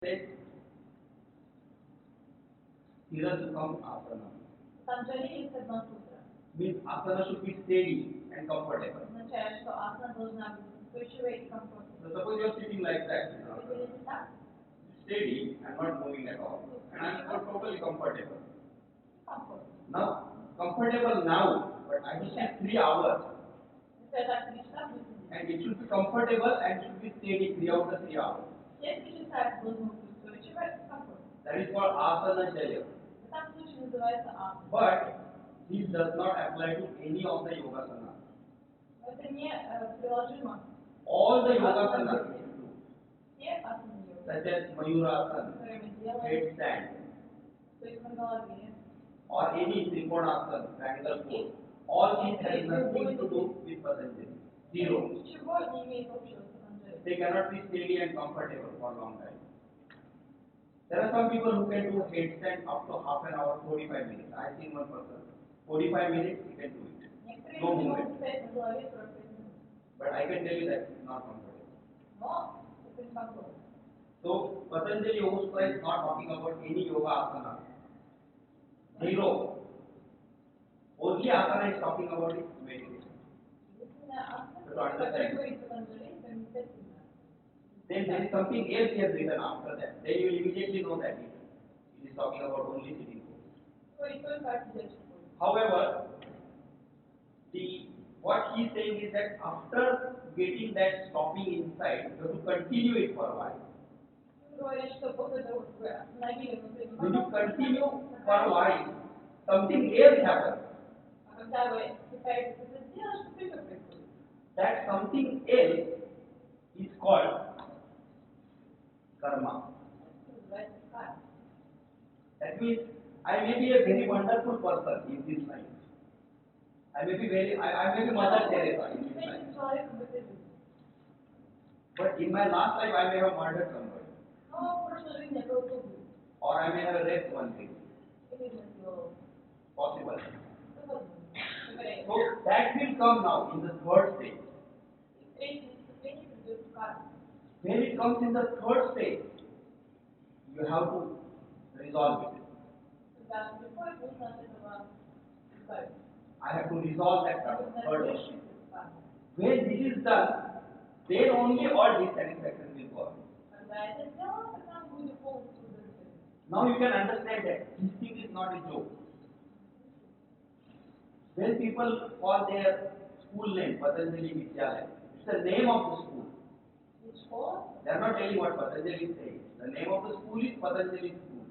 Says Sthira Sukham Asana. Patanjali is Padma Sutra. Means asana should be steady and comfortable. Означает, что асана должна быть устойчивой и комфортной. So suppose you are sitting like that, Если так, steady and not moving at all, and I am totally comfortable. комфортно. Now, comfortable now, but I will say 3 hours, Если я так 3 часа буду сидеть. and it should be comfortable and should be steady throughout the 3 hours. Все 3 часа это должно быть устойчиво и комфортно. That is called asana jaya. В этом случае называется асана. But this does not apply to any of the yogasana. Это не приложимо. All the yogasanas we do, Все асаны йоги, such as Mayurasana, которые мы делаем, headstand, стоит на голове, or any trikonasana, triangle pose, all these has nothing to do with Patanjali. Zero. ничего не имеет общего с Патанджали. They cannot be steady and comfortable for a long time. There are some people who can do headstand up to half an hour, 45 minutes. I have seen one person, 45 minutes he can do it. Некоторые No люди movement. могут стоять на голове 45 минут. But I can tell you that it's not comfortable. Но это не комфортно. So Patanjali Yoga Sutra is not talking about any yoga asana. Zero. Only asana is talking about is meditation. Единственная асана, To understand. которая говорит Патанджали, это медитативная. Then there is something else he has written after that. Then you will immediately know that it is talking about only sitting pose. То есть только о сидячей позе. However, what he is saying is that after getting that stopping inside, you have to continue it for a while. Он говорит, что после того, как вы остановили внутренний When you поток, continue for a while, something else happens. а когда вы пытаетесь это сделать, что-то еще происходит. That something else is called karma. Это называется карма. That means I may be a very wonderful person in this life. I may be Mother Teresa in this life. Успешным человеком в этой жизни. But in my last life I may have murdered somebody. Но в прошлой жизни я кого-то убил. Or I may have raped one lady. Или изнасиловал. Possible. Это возможно. Например, So that will come now in the third stage. и в третьем ступени придет карма. When it comes in the third stage, you have to resolve it. Когда приходит, нужно от этого избавиться. I have to resolve that karma. Нужно Third one. решить эту карму. When this is done, then only all dissatisfaction will go away. Когда это сделано, тогда он будет полностью удовлетворен. Now you can understand that this thing is not a joke. When people call their school name Patanjali Vidyalaya, it's the name of the school. Ведь школа, They are not telling what Patanjali is saying. The name of the school is Patanjali School.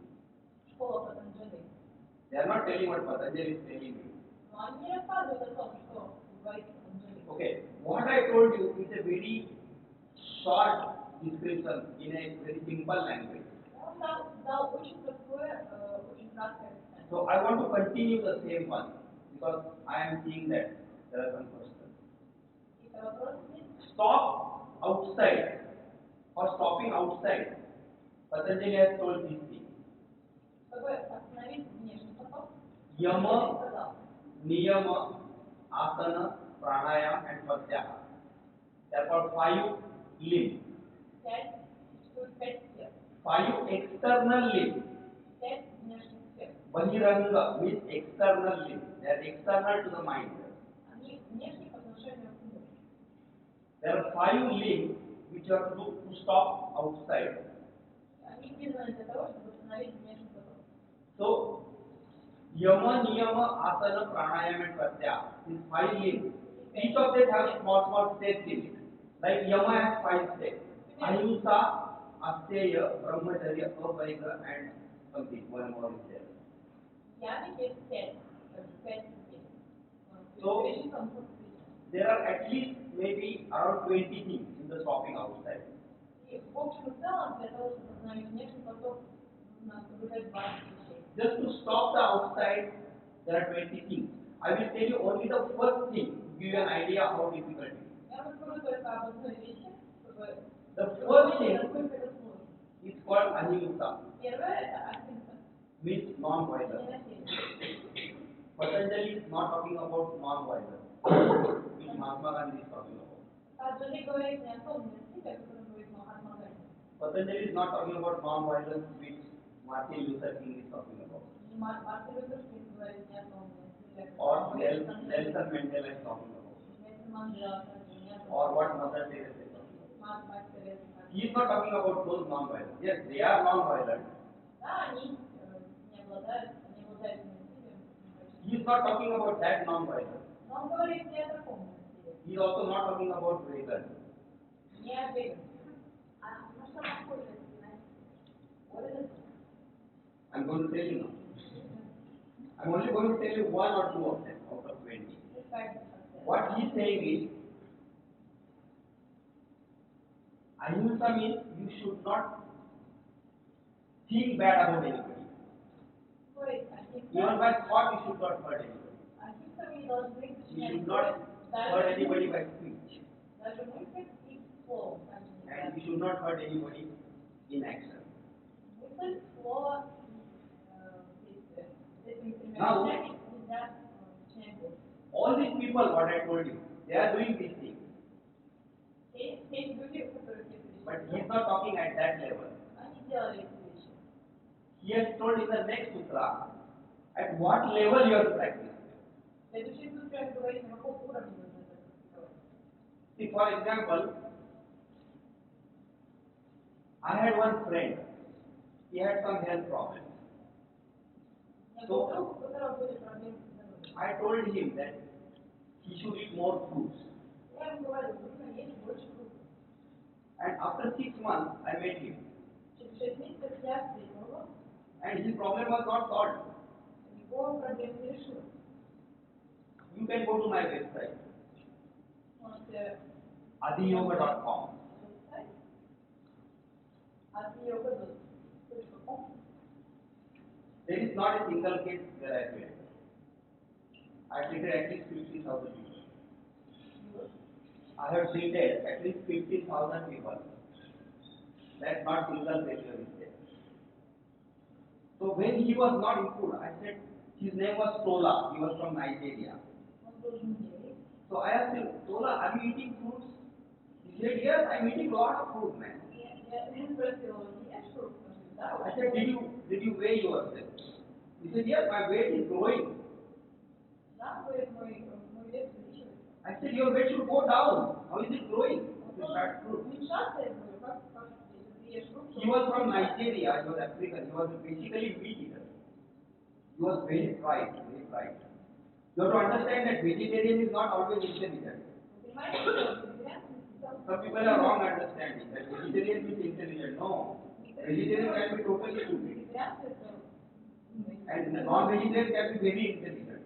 школа Патанджали. They are not telling what Patanjali is telling you. Но они не рассказывают о том, что говорит Патанджали. Okay, what I told you is a very short description in a very simple language. Он дал очень простое, очень краткое описание. So I want to continue the same one because I am seeing that there are some questions. И вопрос здесь, Stop outside or stopping outside. Patanjali has told this thing. чтобы остановить внешний поток, Yama, Патанджали сказал, Niyama, Asana, Pranayama and Pratyahara. They are called 5 limbs. 5, существует 5 сфер, 5 external limbs. 5 внешних сфер. Bahiranga means external limbs. They are external to the mind. Они внешние по отношению к уму. There are 5 limbs which you have to do to stop outside. Они призваны для того, чтобы остановить внешний поток. So, Yama, Niyama, Asana, Pranayama and Pratyahara. These 5 limbs. Each of them have small steps in it. Like Yama has 5 steps. Ahimsa, Asteya, Brahmacharya, Aparigra and something. One more is there. Яме есть 5, 5 ступеней. So, Режим комфорта. there are at least maybe around 20 things in the stopping outside. И в общем и целом, для того, чтобы остановить внешний поток, нужно соблюдать 20 вещей. Just to stop the outside, there are 20 things. I will tell you only the first thing to give you an idea how difficult it is. Я расскажу только об одной вещи, чтобы The first понять, thing насколько это сложно. is called ahimsa, Первое – это ахимса, means non-violence. ненасилие. Patanjali is not talking about non-violence, which Mahatma Gandhi is talking about. Патанджали говорит не о том насилии, о котором говорит Махатма Ганди. Patanjali is not talking about non-violence, which Martin Luther King is talking about. Or Nelson Mandela is talking about. Or what Mother Teresa is talking about. He is not talking about those non-violent. Yes, they are non-violent. He is not talking about that non-violent. He is also not talking about vegan. I'm going to tell you now. I'm only going to tell you one or two of them out of 20. What he is saying is, ahimsa means you should not think bad about anybody. Even by thought you should not hurt anybody. You should not hurt anybody by speech. And you should not hurt anybody in action. Now, all these people, what I told you, they are doing these things. But he is not talking at that level. He has told in the next sutra at what level you have to practice. See, for example, I had one friend. He had some health problems. So I told him that he should eat more fruits. And after 6 months, I met him. And his problem was not solved. You can go to my website, Adhiyoga.com. There is not a single case where I failed. I treated at least 50,000 people. I have treated at least 15,000 people. That's not single failure is there. So when he was not improved, I said his name was Tola. He was from Nigeria. So I asked him, Tola, are you eating fruits? He said, yes, I'm eating a lot of fruit, man. I said, did you weigh yourself? He said, yes, my weight is growing. I said, your weight should go down. How is it growing? You start fruit. He was from Nigeria. He was African. He was basically meat eater. He was very fried, very fried. You have to understand that vegetarian is not always intelligent. Some people are wrong understanding that vegetarian means intelligent. No. Vegetarian can be totally stupid. And non-vegetarian can be very intelligent.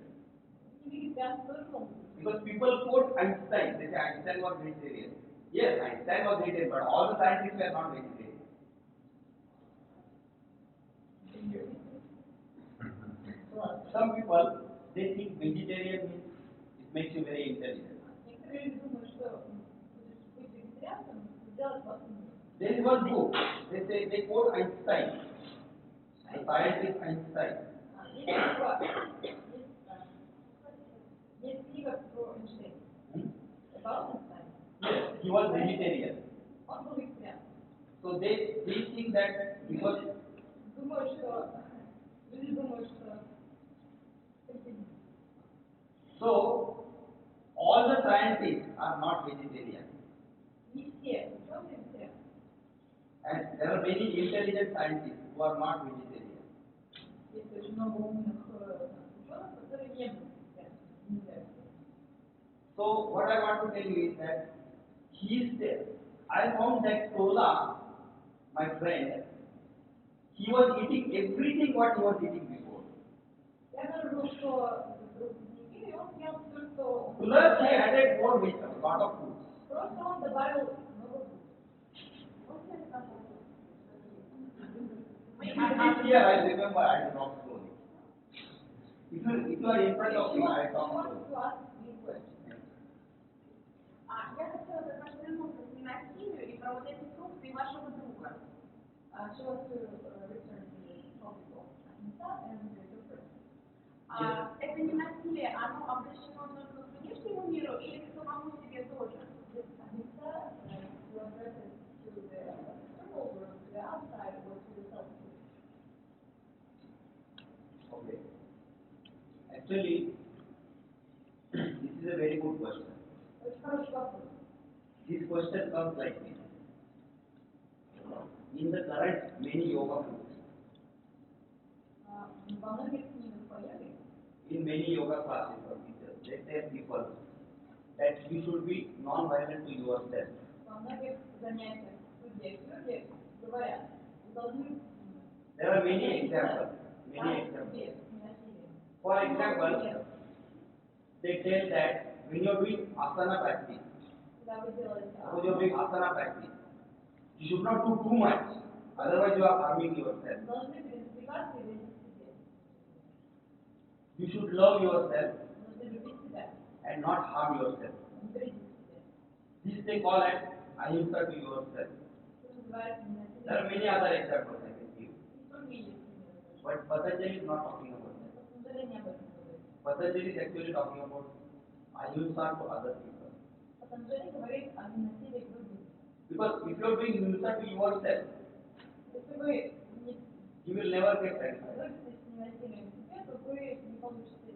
Because people quote Einstein. They say Einstein was vegetarian. Yes, Einstein was vegetarian, but all the scientists were not vegetarian. Some people, they think vegetarian means it makes you very intelligent. There is one book. They quote Einstein, the scientist Einstein. Yes, he was vegetarian. So they think that because so all the scientists are not vegetarian. And there are many intelligent scientists who are not vegetarian. So what I want to tell you is that he is there. I found that Tola, my friend, he was eating everything what he was eating before. Plus he added more vegetables, a lot of fruits. Here I remember I talk slowly. If you are in front of me, I talk slowly. Я хотела как раз вернуться на химию и про вот эти фрукты вашего друга. Это не насилие, оно обращено только к внешнему миру или к самому себе тоже? Actually, this is a very good question. Очень хороший вопрос. This question comes like this. In the current many yoga books, Во многих книгах по йоге, in many yoga classes or teachers, they tell people that you should be non-violent to yourself. во многих занятиях студиях йоги говорят, вы должны There are many examples. Many examples. себе не насилием. For example, they tell that when you are doing asana practice, Когда вы делаете suppose you are doing asana practice, you should not do too much, otherwise you are harming yourself. вы должны передвигаться и вредить себе. You should love yourself Вы должны любить себя, and not harm yourself. не вредить себе. This they call as ahimsa to yourself. Это называется ненасилие. There are many other examples I can give, И другие есть примеры. but Patanjali is not talking about that. Это Патанджали не об этом говорит. Patanjali is actually talking about ahimsa to other people. Патанджали говорит о ненасилии к другим. Because if you are doing ahimsa to yourself, Если вы не you will never get satisfied. боретесь с ненасилием к себе, то вы не получите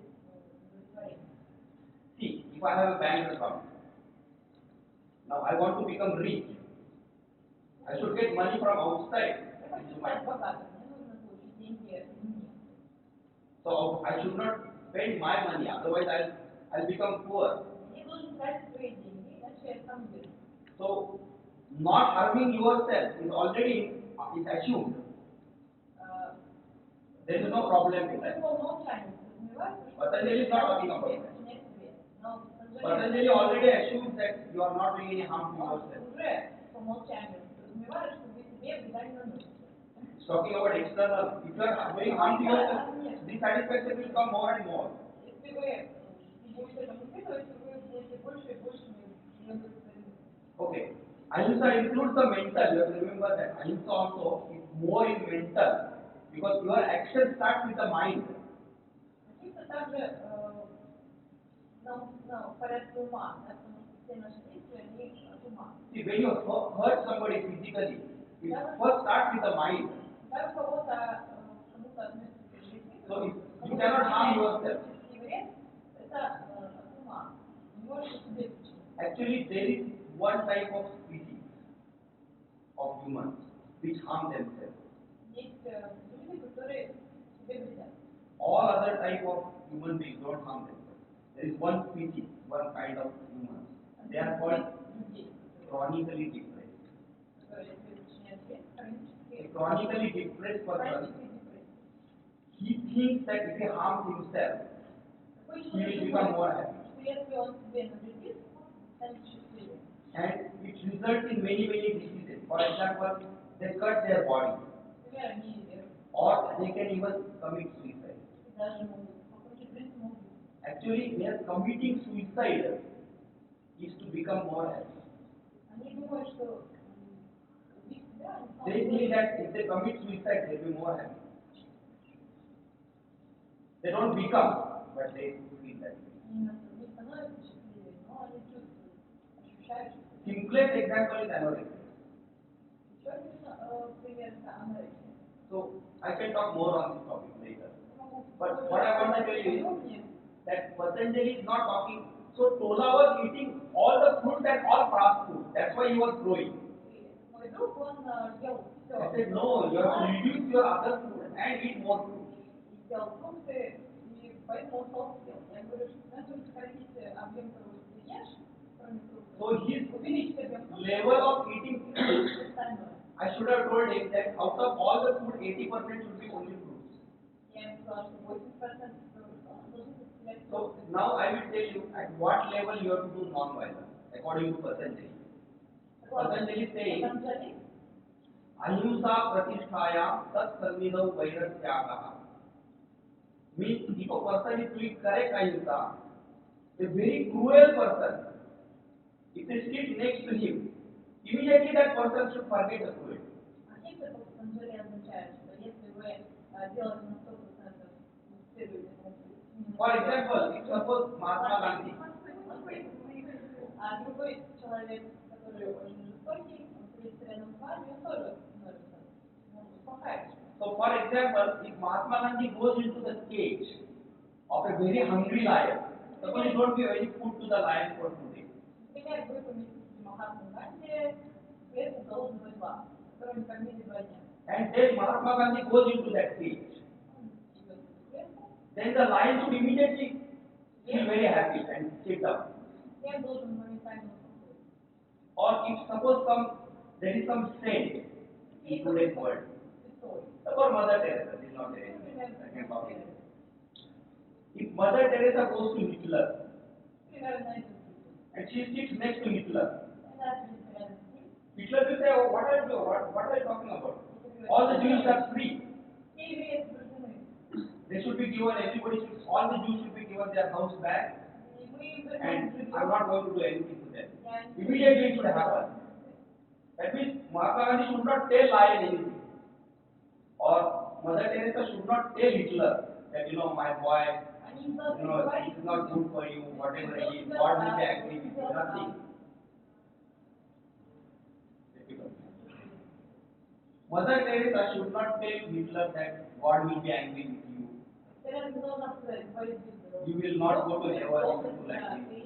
удовлетворения. See, if I have a bank account, now I want to become rich, I should get money from outside Я хочу into my стать богатым, мне нужно получить деньги извне. So I should not spend my money, otherwise I'll become poor. Я не должен тратить свои деньги, иначе я стану бедным. So not harming yourself is already is assumed. There is no problem with that. По умолчанию подразумевается, что Patanjali is not talking about тебе that. причинять вред. Но Patanjali already assumes that you are not doing any harm to он yourself. уже по умолчанию подразумевает, что вы себе вреда не наносите. It's talking about external. If you are doing harm to yourself, dissatisfaction will come more and more. Если вы не будете этому следовать, то вы будете больше и больше неудовлетворены. Okay. Ahimsa includes the mental. You have to remember that ahimsa also is more in mental because your action starts with the mind. Ahimsa также в порядке ума, да, потому что все наши действия, они от ума. See, when you hurt somebody physically, it first starts with the mind. Когда вы кому-то относитесь к So you cannot harm yourself. вред, это от ума. Не можете себе причинить. Actually, there is one type of species of humans which harm themselves. Есть люди, которые себе вредят. All other type of human beings don't harm themselves. There is one species, one kind of humans. They are called chronically depressed. Которые себе причиняют вред, A chronically depressed person, хронической депрессии. he thinks that if he harms himself, Такой he человек will become more думает, happy. что если он себе навредит, он станет счастливее. And it results in many diseases. For example, they cut their body, Например, они or they can even commit suicide. даже могут покончить жизнь самоубийством. Actually, their committing suicide is to become more happy. Они думают, что убить себя, они станут They think that if they commit suicide, they'll be more happy. They don't become, but they feel that. они не становятся счастливее, но они чувствуют, ощущают, что Simplest example is anorexia. еще один пример это анорексия. So I can talk more on this topic later. Я могу But what I want to tell you is подробнее. that Patanjali is not talking. So Tola was eating all the fruits and all fast food. That's why he was growing. Мой друг, он ел все. I said, no, you have to reduce your other food and eat more fruits. И ел фрукты, и поэтому он толстел. Я говорю, что надо сократить объем того, что ты ешь, кроме фруктов. So his Увеличить объем фруктов, level of eating, остальное. I should have told him that out of all the food, 80% should be only fruits. Я ему сказала, что 80% должны составлять So фрукты. now I will tell you at what level you have to do non-violence according to Patanjali. Patanjali is saying, Патанджали ahimsa pratisthaya tat sarnidau vairatyagaha. Means if a person is doing correct ahimsa, a very cruel person, if they sit next to him, immediately that person should forget the cruelty. Ахимса по Патанджали означает, что если вы делаете на 100% следуете For example, if suppose Mahatma Gandhi, а другой человек, который очень жестокий, он садится рядом с вами, он тоже становится, он успокаивает. so for example, if Mahatma Gandhi goes into the cage of a very hungry lion. Suppose you don't give any food to the lion for today. Например, вы поместите в Махатму Ганди клетку голодного льва, которого не кормили 2 дня. And then Mahatma Gandhi goes into that cage. Then the lion should immediately feel very happy and sit down. Я должен моментально успокоиться. Or if suppose there is some saint in today's world. Suppose Mother Teresa is not there. If Mother Teresa goes to Hitler and she sits next to Hitler, Hitler will say, "Oh, what are you talking about? All the Jews are free. They should be given, all the Jews should be given their house back, and I'm not going to do anything to them." Immediately it should happen. That means Mahatma Gandhi should not tell lion anything. Or Mother Teresa should not tell Hitler that, my boy, this is not good for you, whatever it is, God will be angry with you, nothing. Mother Teresa should not tell Hitler that God will be angry with you. You will not go to heaven if you do like this.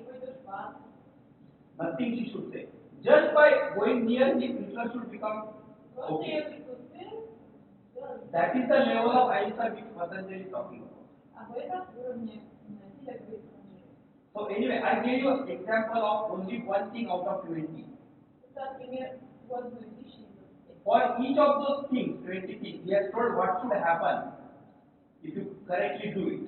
Nothing she should say. Just by going near him, Hitler should become okay. That is the level of ahimsa which Patanjali is talking about. So anyway, I gave you an example of only one thing out of 20. For each of those things, 20 things, he has told what should happen if you correctly do it.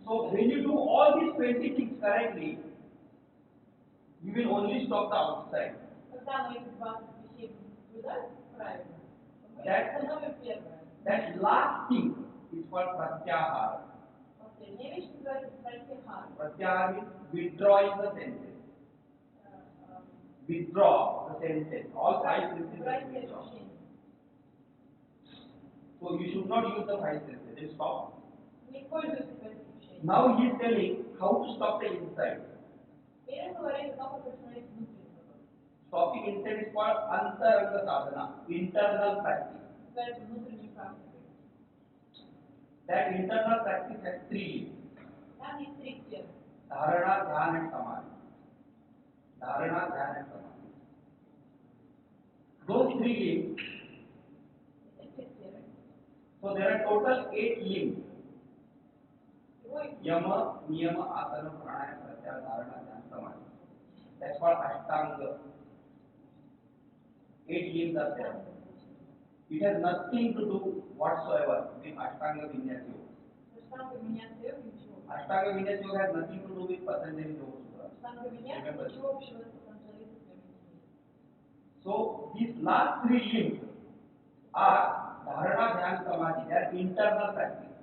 So when you do all these 20 things correctly, you will only stop the outside. That last thing is called pratyahara. Pratyahara means withdrawing the senses. Withdraw the senses. All 5 senses are withdrawn. So you should not use the 5 senses. Just stop. Now he is telling how to stop the inside. Stopping inside is called antaranga sadhana, internal practice. That internal practice has 3 limbs. Dharana, Dhyan and Samadhi. Dharana, Dhyan and Samadhi. Those 3 limbs. So there are total 8 limbs. Yama, Niyama, Asana, Pranayama, Pratyahara, Dharana, Dhyan, Samadhi. That's called Ashtanga. 8 limbs are there. It has nothing to do whatsoever with Ashtanga Vinyasa Yoga. Ashtanga Vinyasa Yoga has nothing to do with Patanjali Yoga Sutra. Remember. So these last 3 limbs are Dharana, Dhyan, Samadhi. They are internal practice.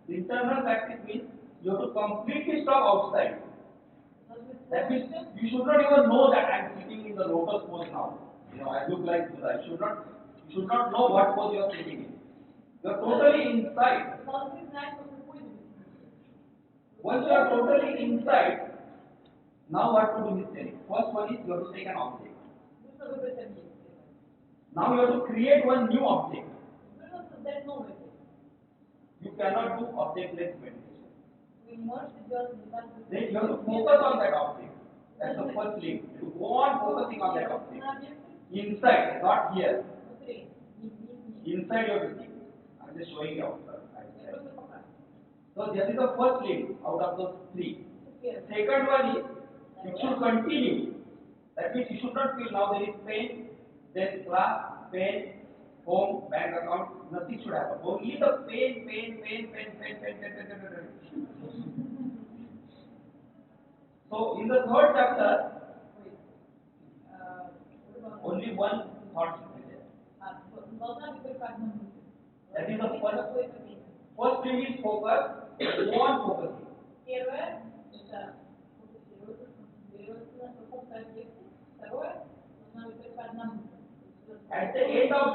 Internal practice means you have to completely stop outside. That means you should not even know that I am sitting in the lotus pose now. I look like Buddha. You should not know what pose you are sitting in. You are totally inside. Once you are totally inside, now what to do is telling. First one is you have to take an object. Now you have to create one new object. You cannot do objectless meditation. Then you have to focus on that object. That's the first link. You go on focusing on that object. Inside, not here. Inside you have to think. I'm just showing you outside. So this is the first link out of those 3. Second one is you should continue. That means you should not feel now there is pain, then class, pain, home, bank account, nothing should happen. Only the pain. So in the 3rd chapter, only one thought should be there. That is the first thing is focus, go on focusing. At the end of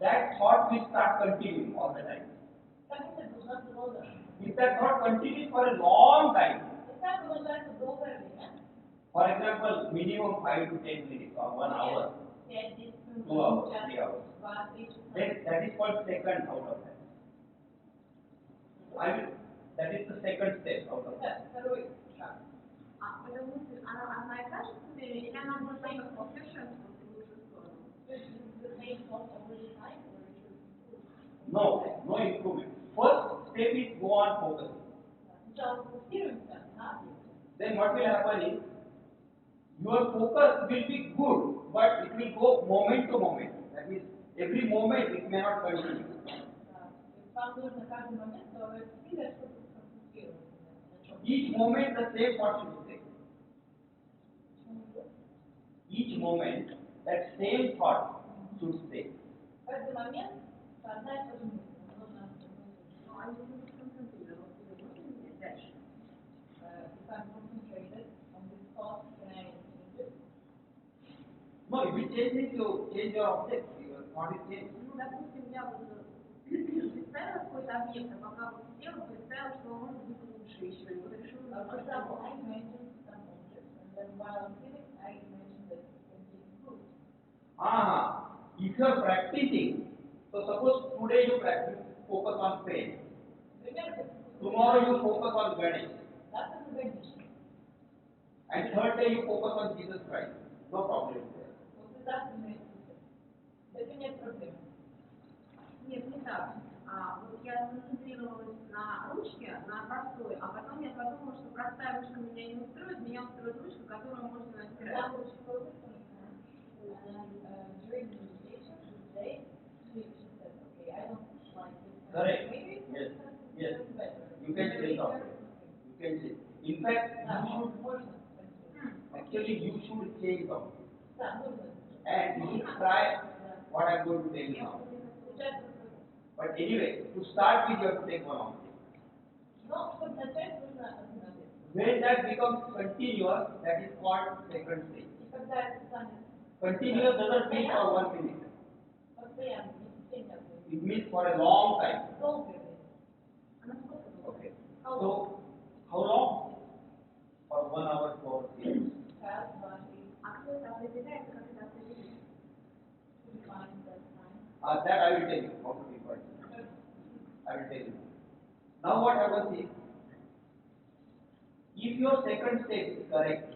that thought will start continuing all the time. If that thought continues for a long time, for example, minimum 5 to 10 minutes or 1 hour, 5 10 2 hours, 3 hours. 2 3 Then that is called second out of that. That is the second step out of that. Второй шаг. А эта мысль, она одна и та же цель, или она может поехать в совершенствоваться в лучшую сторону? То есть the same thought all the time or it should improve? No improvement. First step is go on focusing. Сначала фокусируемся на объекте. Then what will happen is your focus will be good, but it will go moment to moment. That means every moment it may not continue. Вам нужно каждый момент делать усилия, чтобы сконцентрироваться на чем-то. Each moment the same thought should stay. Each moment that same thought should stay. Каждый момент одна и та же мысль. Нужно Ну, они будут сконцентрироваться, и можно менять дальше. if I'm concentrated on this thought, can I change it? No, if you change it, you change your object. Your thought is changed. Ну, допустим, я вот представила какой-то объект, а пока вот сидела, представила, что он может быть лучше еще, и вот решила For example, I imagined some object, and then while I'm sitting, I imagined that it can be improved. If you are practicing, so suppose today you focus on pain, Например, tomorrow you focus on Ganesh, завтра на Ганеше, and third day you focus on Jesus Christ. No problem there. послезавтра на Иисуса. С этим нет проблем. Нет, не так. Вот я сконцентрировалась на ручке, на простой, а потом я подумала, что простая ручка меня не устроит, меня устроит ручка, которую можно настирать. That was focused on and during the meditation today, she said, okay, I don't like this. Correct. Maybe Yes. it's Yes. better. You can change object. You can change. In fact, Да, you можно. should actually you should change object, Да, нужно. and you should try what I'm going to tell you now. Сейчас, But anyway, to start with, you have to take one object. но чтобы начать, нужно один объект. When that becomes continuous, that is called second stage. И когда это станет Continuous doesn't mean for 1 minute. постоянно, не в течение одной It means for a long time. долгое время. Она сколько была? Okay. So, how long? For 1 hour, 2 hours, 3 hours. Час, два, три, А кто это определяет, как это определить? to define that time. That I will tell you how to define. I will tell you. Now what happens is, if your second stage is correct,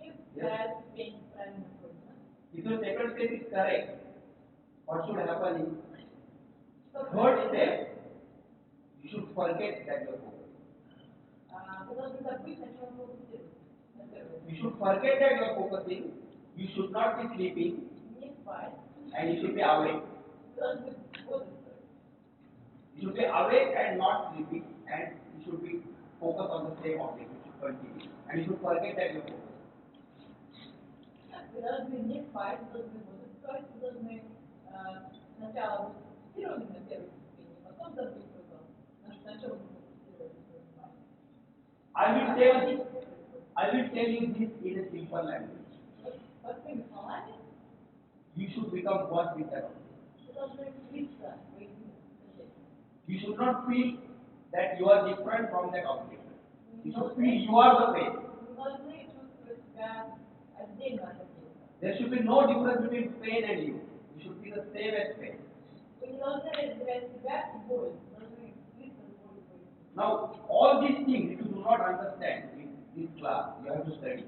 If Yes. that being правильно находится, if your second stage is correct, what should happen is, что third step, you should forget that you are focusing. вы должны забыть, на чем вы фокусируетесь. На первое. You should forget that you are focusing. You should not be sleeping, Не спать. and you should be awake. Вы должны быть бодрствовать. You should be awake and not sleeping, and you should be focused on the same object. You should continue, and you should forget that you are focusing. Вы должны не спать, вы должны бодрствовать, вы должны сначала быть сфокусированы на первой ступени, потом забыть свой сон. На чем вы фокусируете свое внимание. I will tell you this in a simple language. Простыми словами, You should become one with that object. вы должны слиться воедино с этим. You should not feel that you are different from that object. You should feel you are the same. Вы должны чувствовать себя отдельно от объекта. There should be no difference between pain and you. You should be the same as pain. Вы не должны разделять себя и боль, вы должны слиться с болью воедино. Now, all these things, if you do not understand in this class, you have to study.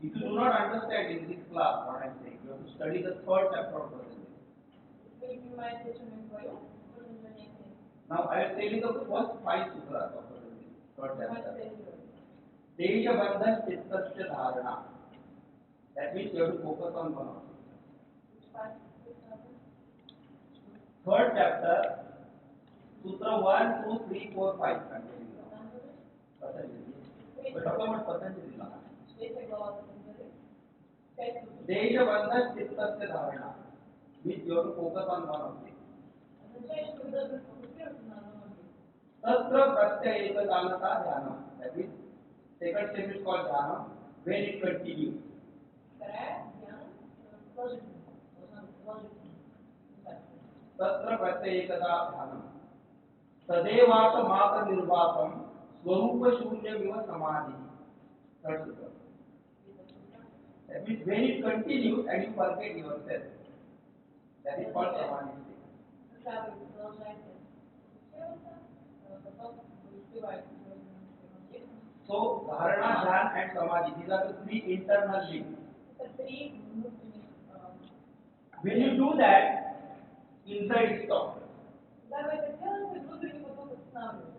If you do not understand in this class what I am saying, you have to study the third chapter of Patanjali. Если вы не понимаете, о чем я говорю, в этом занятии, Now, I will tell you the first 5 sutras of Patanjali, third давайте chapter. реализуем. Teja bandhan chittasya dharana. That means you have to focus on one object. Third chapter, Sutra 1, 2, 3, 4, 5. Patanjali. We're talking about Patanjali now. Третья глава Патанджали. 5 сутр. Teja bandhan chittasya dharana. Means you have to focus on one object. Означает, что вы должны сфокусироваться на одном объекте. Tatra pratyayekadanata dhyana. That means second step is called dhyana when it continues. Вторая дьяна продолжительность. Должна быть продолжительность. Tatra pratyayekada dhyana. Tadevata matra nirvapam swarupa shunyam iva samadhi. Third sutra. That means when it continues and you forget yourself, that is called samadhi state. Когда вы продолжаете фокусироваться, потом вы успеваете своим объектом. So dharana, dhyan and samadhi, these are the three internal links. Это три внутренних. When you do that, inside stops. Когда вы это делаете, внутренний поток останавливается.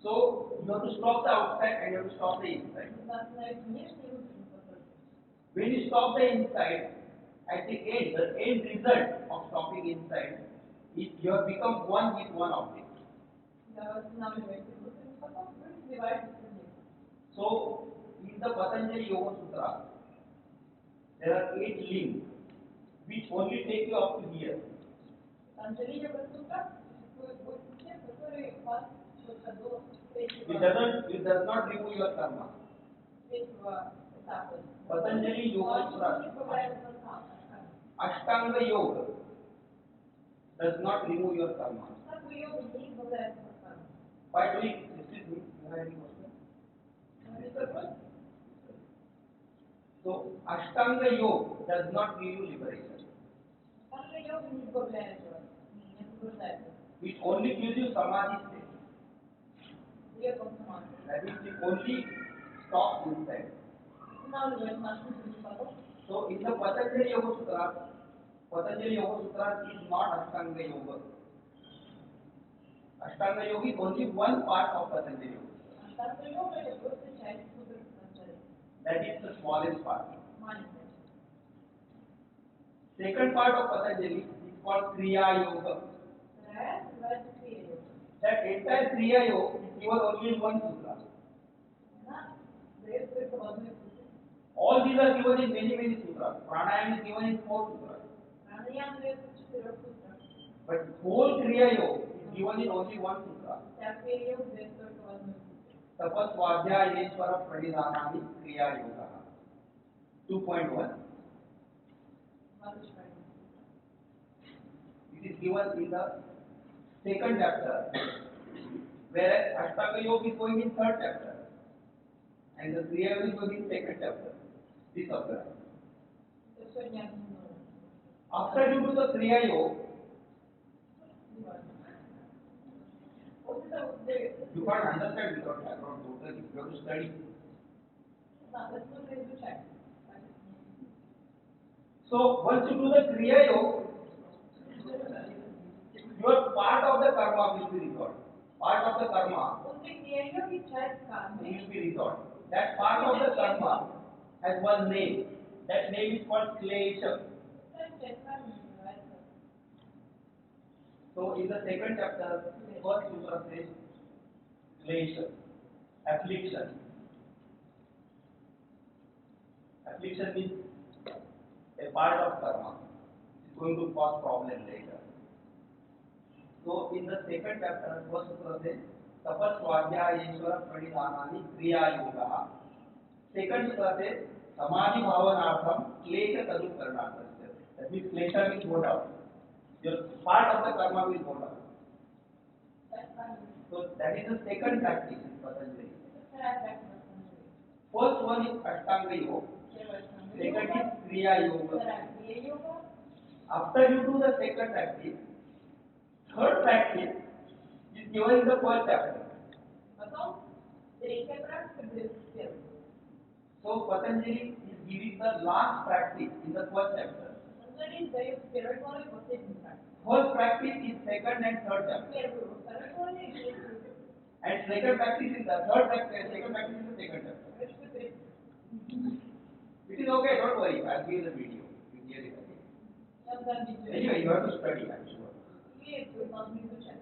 So you have to stop the outside and you have to stop the inside. Нужно остановить внешний и внутренний поток. When you stop the inside, at the end result of stopping inside is you have become one with one object. Когда вы останавливаете внутренний поток, вы сливаетесь с ним. So in the Patanjali Yoga Sutra, there are 8 links which only take you up to here. Патанджали Йога Сутра существует 8 тем, которые вас только до It does not remove your karma. третьего этапа. Patanjali Yoga Sutra, Ashtanga Yoga does not remove your karma. Ashtanga Yoga не избавляется от кармы. By doing, excuse me, you have any question? So Ashtanga Yoga does not give you liberation. Ashtanga Yoga не избавляет вас, не освобождает вас. It only gives you samadhi state. Дает вам самадхи. That means it only stops inside. Останавливает наш внутренний поток. So in the Patanjali Yoga Sutra is not Ashtanga Yoga. Ashtanga Yoga is only one part of Patanjali Yoga. Ashtanga Yoga это просто часть сутр Патанджали. That is the smallest part. Маленькая. Second part of Patanjali is called Kriya Yoga. Вторая называется Крия Йога. That entire Kriya Yoga is given only in one sutra. Она дает только в одной сутре. All these are given in many sutras. Pranayama is given in 4 sutras. Пранаяма дается в 4 сутрах. But whole Kriya Yoga is given in only one sutra. Вся Крия Йога дается только в одной сутре. Tapasvadhyayeshvara pranidhanani Kriya Yoga. 2.1. It is given in the second chapter, whereas Ashtanga Yoga is going in third chapter, and the Kriya Yoga is going in second chapter. This applies. Это все не объединено. After you do the Kriya Yoga, После того, как вы you can't understand without background totally. You have to study. это нужно изучать. So once you do the Kriya Yoga, your part of the karma will be resolved. Part of the karma После Крия Йоги часть кармы. will be resolved. That part of the karma has one name. That name is called klesha. Часть кармы называется. So in the second chapter, first sutra says klesha, affliction. Affliction means a part of karma. It is going to cause problem later. So in the second chapter, first sutra says tapasvadhyayeshvara pranidhanani kriya yoga. Second sutra says samadhi bhavanartham klesha tadukarnarthasya. That means klesha will go down. Your part of the karma will go down. So that is the second practice in Patanjali. First one is Ashtanga Yoga. Second is Kriya Yoga. After you do the second practice, third practice is given in the first chapter. Потом третья практика будет первой. So Patanjali is giving the last practice in the first chapter. Патанджали дает в первой главе последнюю практику. First practice is second and third chapter. Первую во второй главе и третью. And second practice is the third practice. Second practice is the second chapter. Короче, третью. It is okay, don't worry. I'll give you the video. You hear it again. Я вам дам видео. Anyway, you have to study, I'm sure. И вы должны изучать.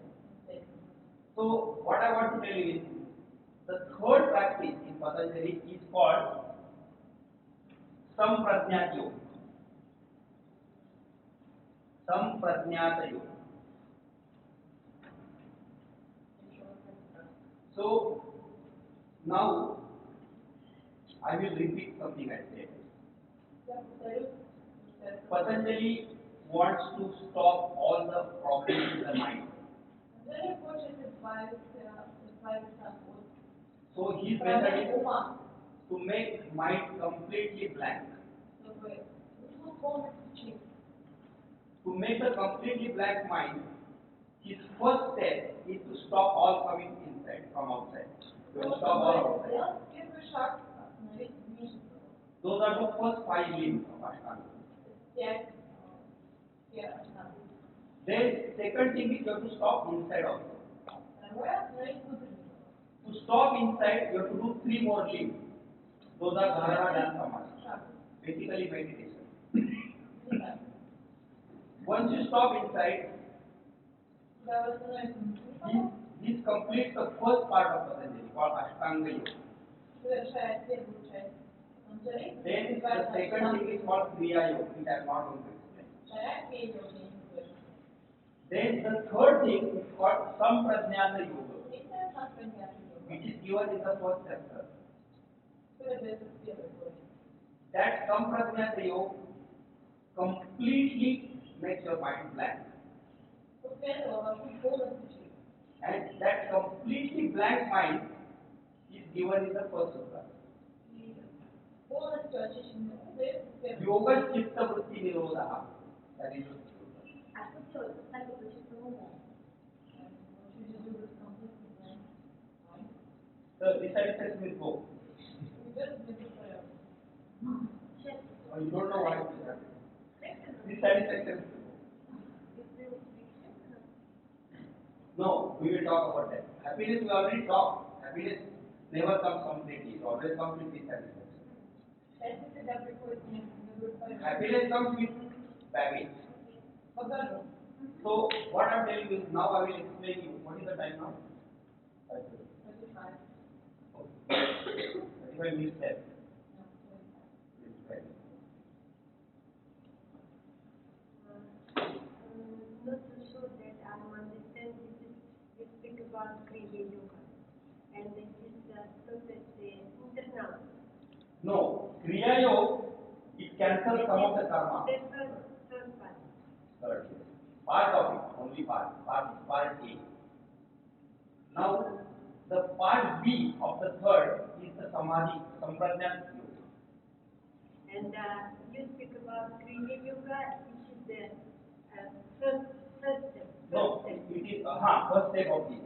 So what I want to tell you is the third practice in Patanjali is called Samprajnat Yoga. Samprajnat Yoga. So now I will repeat something I said. Я повторю, что Patanjali wants to stop all the problems in the mind. Патанджали хочет избавиться от So his проблем method is ума, to make mind completely blank. такое, ну, полностью чист. To make the completely blank mind, his first step is to stop all coming inside from outside. To stop all outside. Сделать первый шаг, остановить внешний. Those are the first 5 limbs of Ashtanga. Пять сфер Аштанги. Then second thing is you have to stop inside also. Второе, остановить внутренний. To stop inside, you have to do 3 more limbs. Those are Dharana, Dhyan, Samadhi. Шаг. Basically meditation. Три шага. Once you stop inside, Когда вы остановитесь внутренний, this completes the first part of Patanjali called Ashtanga Yoga. совершает первую часть Патанджали. Then the second thing is called Kriya Yoga, which I am not going to explain. Вторая крия йоги. Then the third thing is called Samprajnata Yoga, Третья сампраньята йога. which is given in the first chapter. Которая дается в первой главе. That Samprajnata Yoga completely makes your mind blank. После этого ваш ум полностью чист. And that completely blank mind is given in the first sutta. И полностью очищенный ум дается в первой Yoga Chitta Vritti Nirodha. That is the sutta. А что делать с абсолютно чистым умом? The dissatisfaction will go. Честно. Or you don't know why it is happening. Dissatisfaction will go. No, we will talk about that. Happiness we already talked. Happiness never comes completely. It always comes with dissatisfaction. Happiness comes with baggage. So what I am telling you is now I will explain you. What is the time now? 35 minutes left. Not so sure that I understand you speak about Kriya Yoga. And it is perfectly internal. No, Kriya Yoga, it cancels some of the karma. The first part. Third. Part of it, only part. Part A. Now, the part B of the third is the Samadhi, Samprajnat Yoga. And you speak about Kriya Yoga, which is the first step. No, it is first step of this.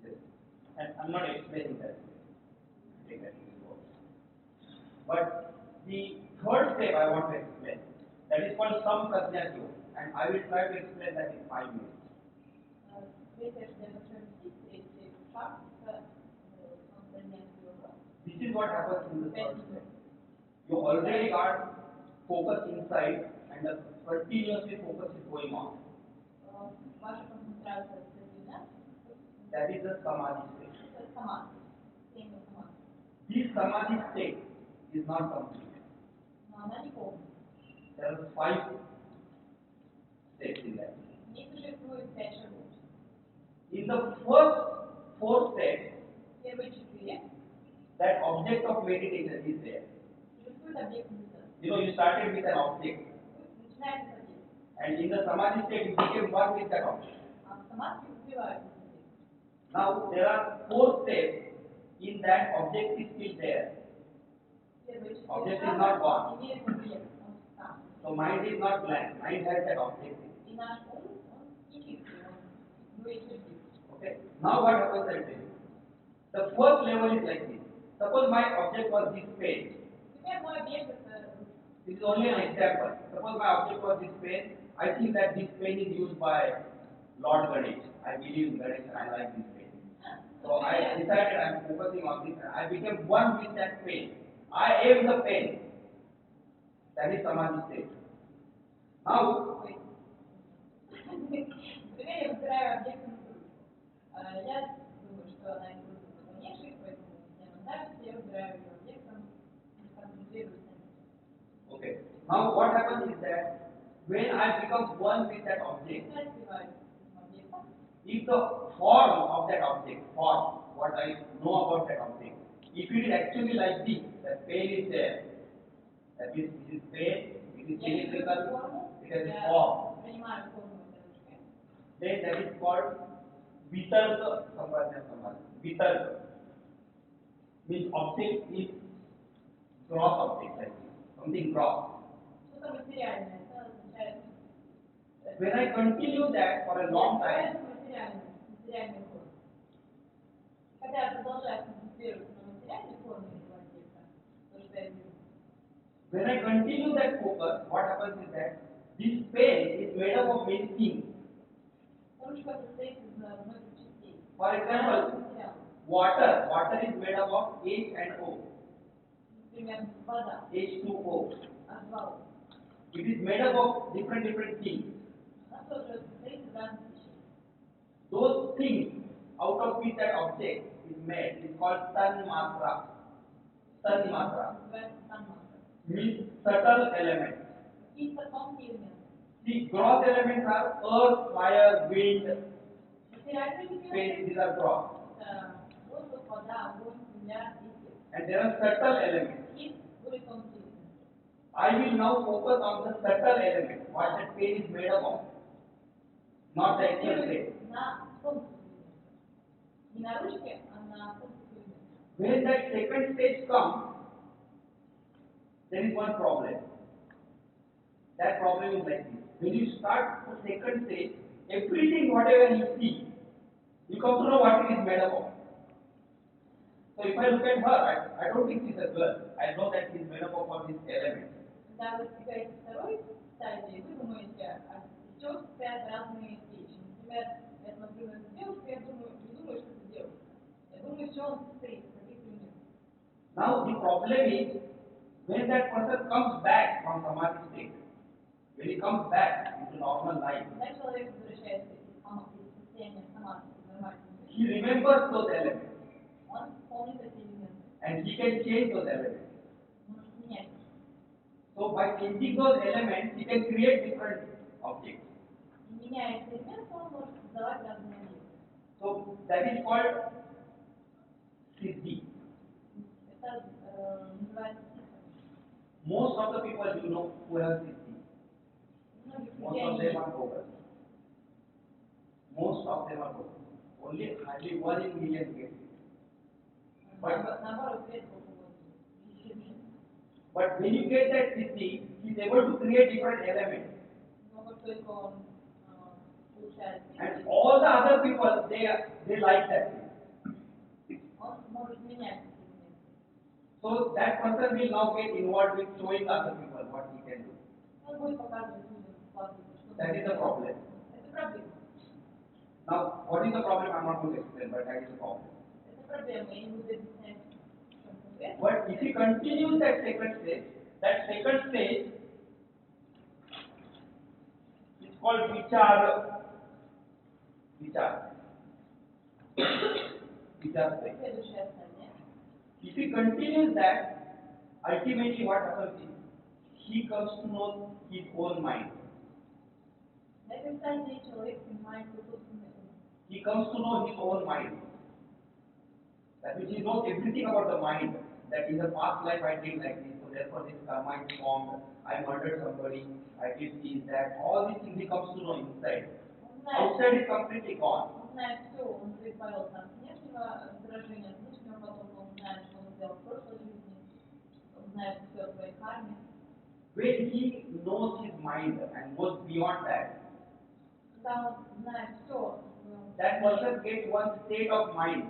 Yes. And I'm not explaining that. Take that. But the third step I want to explain. That is called Samprajnat Yoga. And I will try to explain that in 5 minutes. This is what happens in the third step. You already got focus inside and the continuously focus is going on. That is the Samadhi state. This Samadhi state is not complete. There are 5 steps in that. In the first 4 steps, that object of meditation is there. You know, you started with an object, and in the Samadhi state, you became one with that object. Now, there are 4 steps in that object is still there. Object is not gone. So, mind is not blank. Mind has that object. Okay. Now, what happens I tell you? The first level is like this. Suppose my object was this pen. This is only an example. Suppose my object was this pen. I think that this pen is used by Lord Ganesh. I believe in Ganesh and I like this pen. So I decided I am focusing on this. I became one with that pen. I aim the pen. That is Samadhi state. Now, Я думаю, что она будет дальнейшей, поэтому мне она нравится, я выбираю ее объектом и концентрируюсь на ней. okay. Now what happens is that when I become one with that object, Я развиваюсь этим объектом. if the form of that object, what I know about that object, if it is actually like this, the pen is there, that means this is pen, it is cylindrical, it has a form, Принимаю форму этой ручки. then that is called Vitarka Sampradaya Samadhi. Vitarka means object is gross object, like this, something gross. что материальное, это означает... When I continue that for a long time, материальный ход. Когда я продолжаю концентрироваться на материальной форме этого объекта, то, что я вижу. when I continue that focus, what happens is that this pen is made up of many things. Ручка состоит из многих частей. For example, water is made up of H and O. Например, вода. H2O. H2O. It is made up of different things. Она тоже состоит из разных вещей. Those things out of which that object is made is called tanmatra. Tanmatra means subtle elements. Какие-то тонкие элементы. See, gross elements are earth, fire, wind, Материальные space. элементы. These are gross. Это воздух, вода, огонь, земля, ветер. And there are subtle elements. И более тонкие элементы. I will now focus on the subtle element, what that pen is made up of, not the actual pen. На тонких элементах. Не на ручке, а на тонких элементах. When that second stage comes, there is one problem. That problem is like this. When you start the second stage, everything whatever you see, you come to know what it is made up of. So if I look at her, I don't think she's a girl. I know that she's made up of all these elements. Когда вы достигаете второй стадии, вы думаете, из чего состоят разные вещи. Например, я смотрю на эту девушку, я думаю, не думаю, что это девушка. Я думаю, из чего он состоит, из каких элементов. Now the problem is, when that person comes back from samadhi state, when he comes back into normal life, Когда человек возвращается из состояния самадхи, из нормальной жизни, he remembers those elements он помнит эти элементы. and he can change those elements. Может менять. So by changing those elements, he can create different objects. И меняя эти элементы, он может создавать разные объекты. So that is called siddhi. Это называется ситхами. Most of the people you know who have siddhi, Многих most людей of они them are focused. Most of them are focused. Only hardly 1 in million get it. наоборот, редко у кого. But when you get that siddhi, he is able to create different elements. Но как только он получает And ситхи, all the other people, they like that thing. он может менять эти элементы. So that person will now get involved with showing other people what he can do. Он будет показывать людям слабости, что That is the problem. это проблема. Now, what is the problem? I'm not going to explain, but that is the problem. Это проблема, я не буду объяснять, в чем конкретно. But if he continues that second stage is called vichar. Vichar stage. Следующая стадия. If he continues that, ultimately what happens is he comes to know his own mind. На этой стадии человек понимает свой собственный ум. He comes to know his own mind. That means he knows everything about the mind. That in the past life I did like this, so therefore this karma is formed. I murdered somebody, I did this, that. All these things he comes to know inside. Outside is completely gone. Он знает все, он избавился от внешнего раздражения, от внешнего потока, он знает, что он сделал в прошлой жизни, он знает все о своей карме. When he knows his mind and goes beyond that, Когда он знает все, that person gets one state of mind.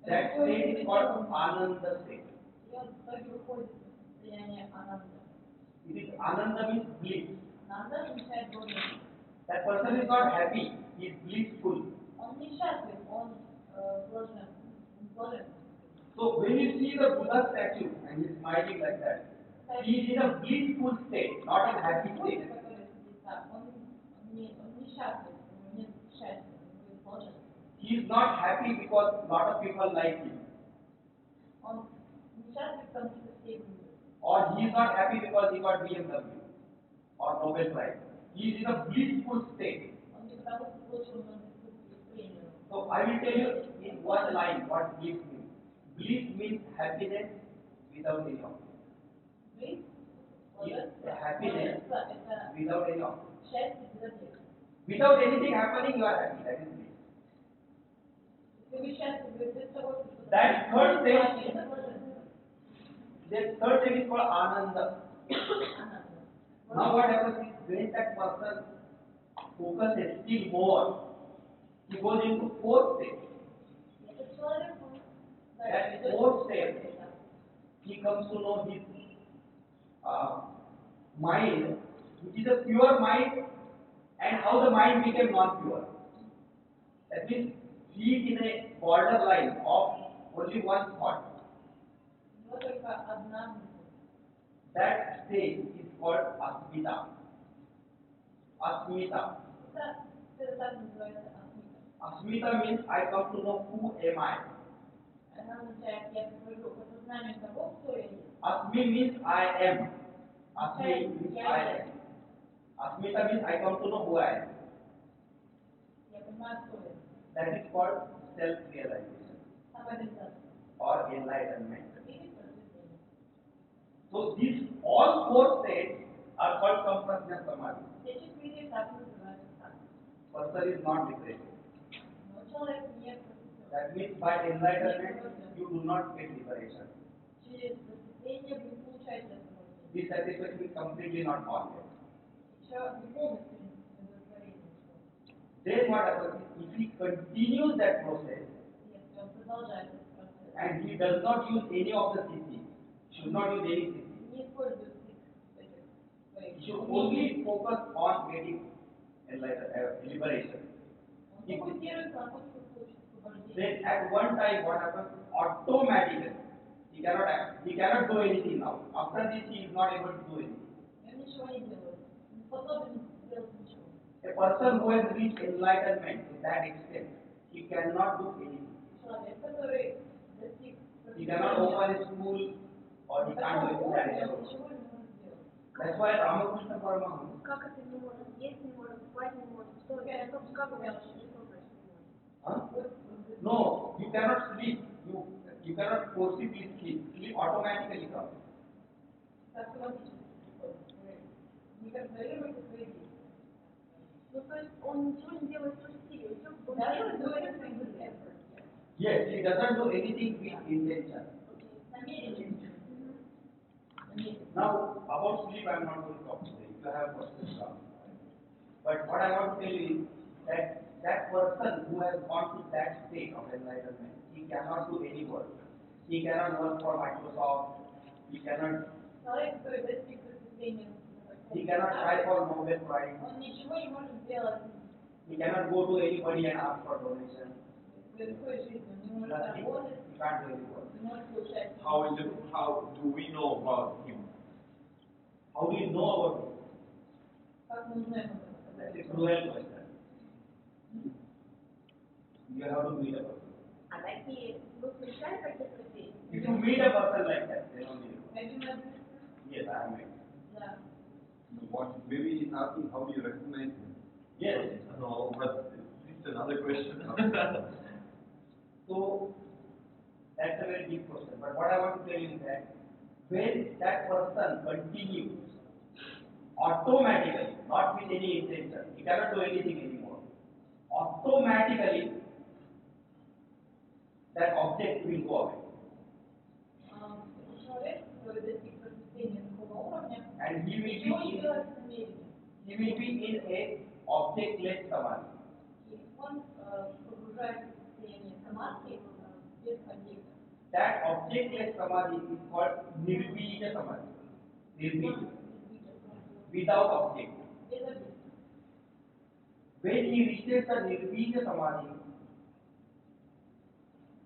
That state is called Ananda state. и он в итоге выходит в состояние ананда. It is Ananda means bliss. Ананда означает блаженство. That person is not happy, he is blissful. Он несчастлив, он блажен. So when you see the Buddha statue and he is smiling like that, he is in a blissful state, not a happy state. Который сидит так, он несчастлив, у него нет счастья, у него блаженство. He is not happy because a lot of people like him. Он несчастлив, потому что все его любят. Or he is not happy because he got BMW or Nobel Prize. He is in a blissful state. Он не потому что получил Нобелевскую премию. So I will tell you in one line what bliss means. Bliss means happiness without any object. Близ, Happiness это without any object. счастье без объекта. Without anything happening, you are happy. That is bliss. Если вы счастливы без того, что что-то That third stage, это блаженство. that third stage is called Ananda. Ананда. Now what happens is when that person focuses still more, he goes into fourth state. Этот человек, он That идет fourth в state, этап. he comes to know his mind, which is a pure mind, and how the mind became non-pure. That means he is in a borderline of only one thought. У него только одна мысль. That state is called asmita. Asmita. Это так называется асмита. Asmita means I come to know who am I. Она означает, я прихожу к осознанию того, кто я есть. Asmi means I am. Asmi means I am. Asmita means I come to know who I am. Я понимаю, кто я. That is called self-realization Самореализация. or enlightenment. Или просветление. So these all four states are called Samprajna Samadhi. Все 4 этапа называются так. Person is not liberated. Но человек не просветлен. That means by enlightenment you do not get liberation. Через просветление вы не получаете освобождение. This satisfaction is completely not possible. Еще не полностью удовлетворение. Then what happens is if he continues that process Если он продолжает этот процесс, and he does not use any of the siddhi, should not use any siddhi. не использует этих своих He should only focus on getting liberation. он фокусируется на том, чтобы получить освобождение. Then at one time what happens automatically he cannot do anything now. After this he is not able to do anything. Он ничего не делает. Не способен сделать ничего. A person who has reached enlightenment to that extent, he cannot do anything. Человек, который достиг He cannot open a school or he can't do такого anything. уровня, он ничего не может сделать. That's why Ramakrishna Paramahansa, Как это не может? Есть не может, спать не может. Что это? Как это вообще? Что значит не может? huh? No, you cannot sleep. You cannot forcibly sleep. Sleep automatically comes. Автоматически приходит. Вы не контролируете свои действия. Ну, то есть он ничего не делает по стилю. Он Даже делает doing это things with effort. Yes, he doesn't do anything with intention. Намерение. Намерение. Now, about sleep, I am not going to talk today. If you have questions, ask. But what I want to tell you is that that person who has gone to that state of enlightenment, he cannot do any work. He cannot work for Microsoft. He cannot. Человек, который достиг просветления, He cannot try for Nobel Prize. он ничего не может сделать He cannot go to anybody and ask for donation. в своей жизни. Он не может Nothing. работать, He can't do any work. не может получать. How do we know about him? How do you know about him? Как мы узнаем об That's a этом? cruel question. You have to meet a person. А такие, вы встречали таких людей? If you meet a person like that, then only you know. Один из них, Yes, I have met. да. Maybe he's asking how do you recognize him? Yes. No, but it's another question. So that's a very deep question. But what I want to tell you is that when that person continues automatically, not with any intention, he cannot do anything anymore. Automatically, that object will go away. Человек, который достиг просветления такого уровня, And he will ничего не be делает с намерением. in a objectless samadhi. И он погружается в состояние самадхи без объекта. That objectless samadhi is called nirvija samadhi. Nirvija, without object. Без объекта. When he reaches the nirvija samadhi,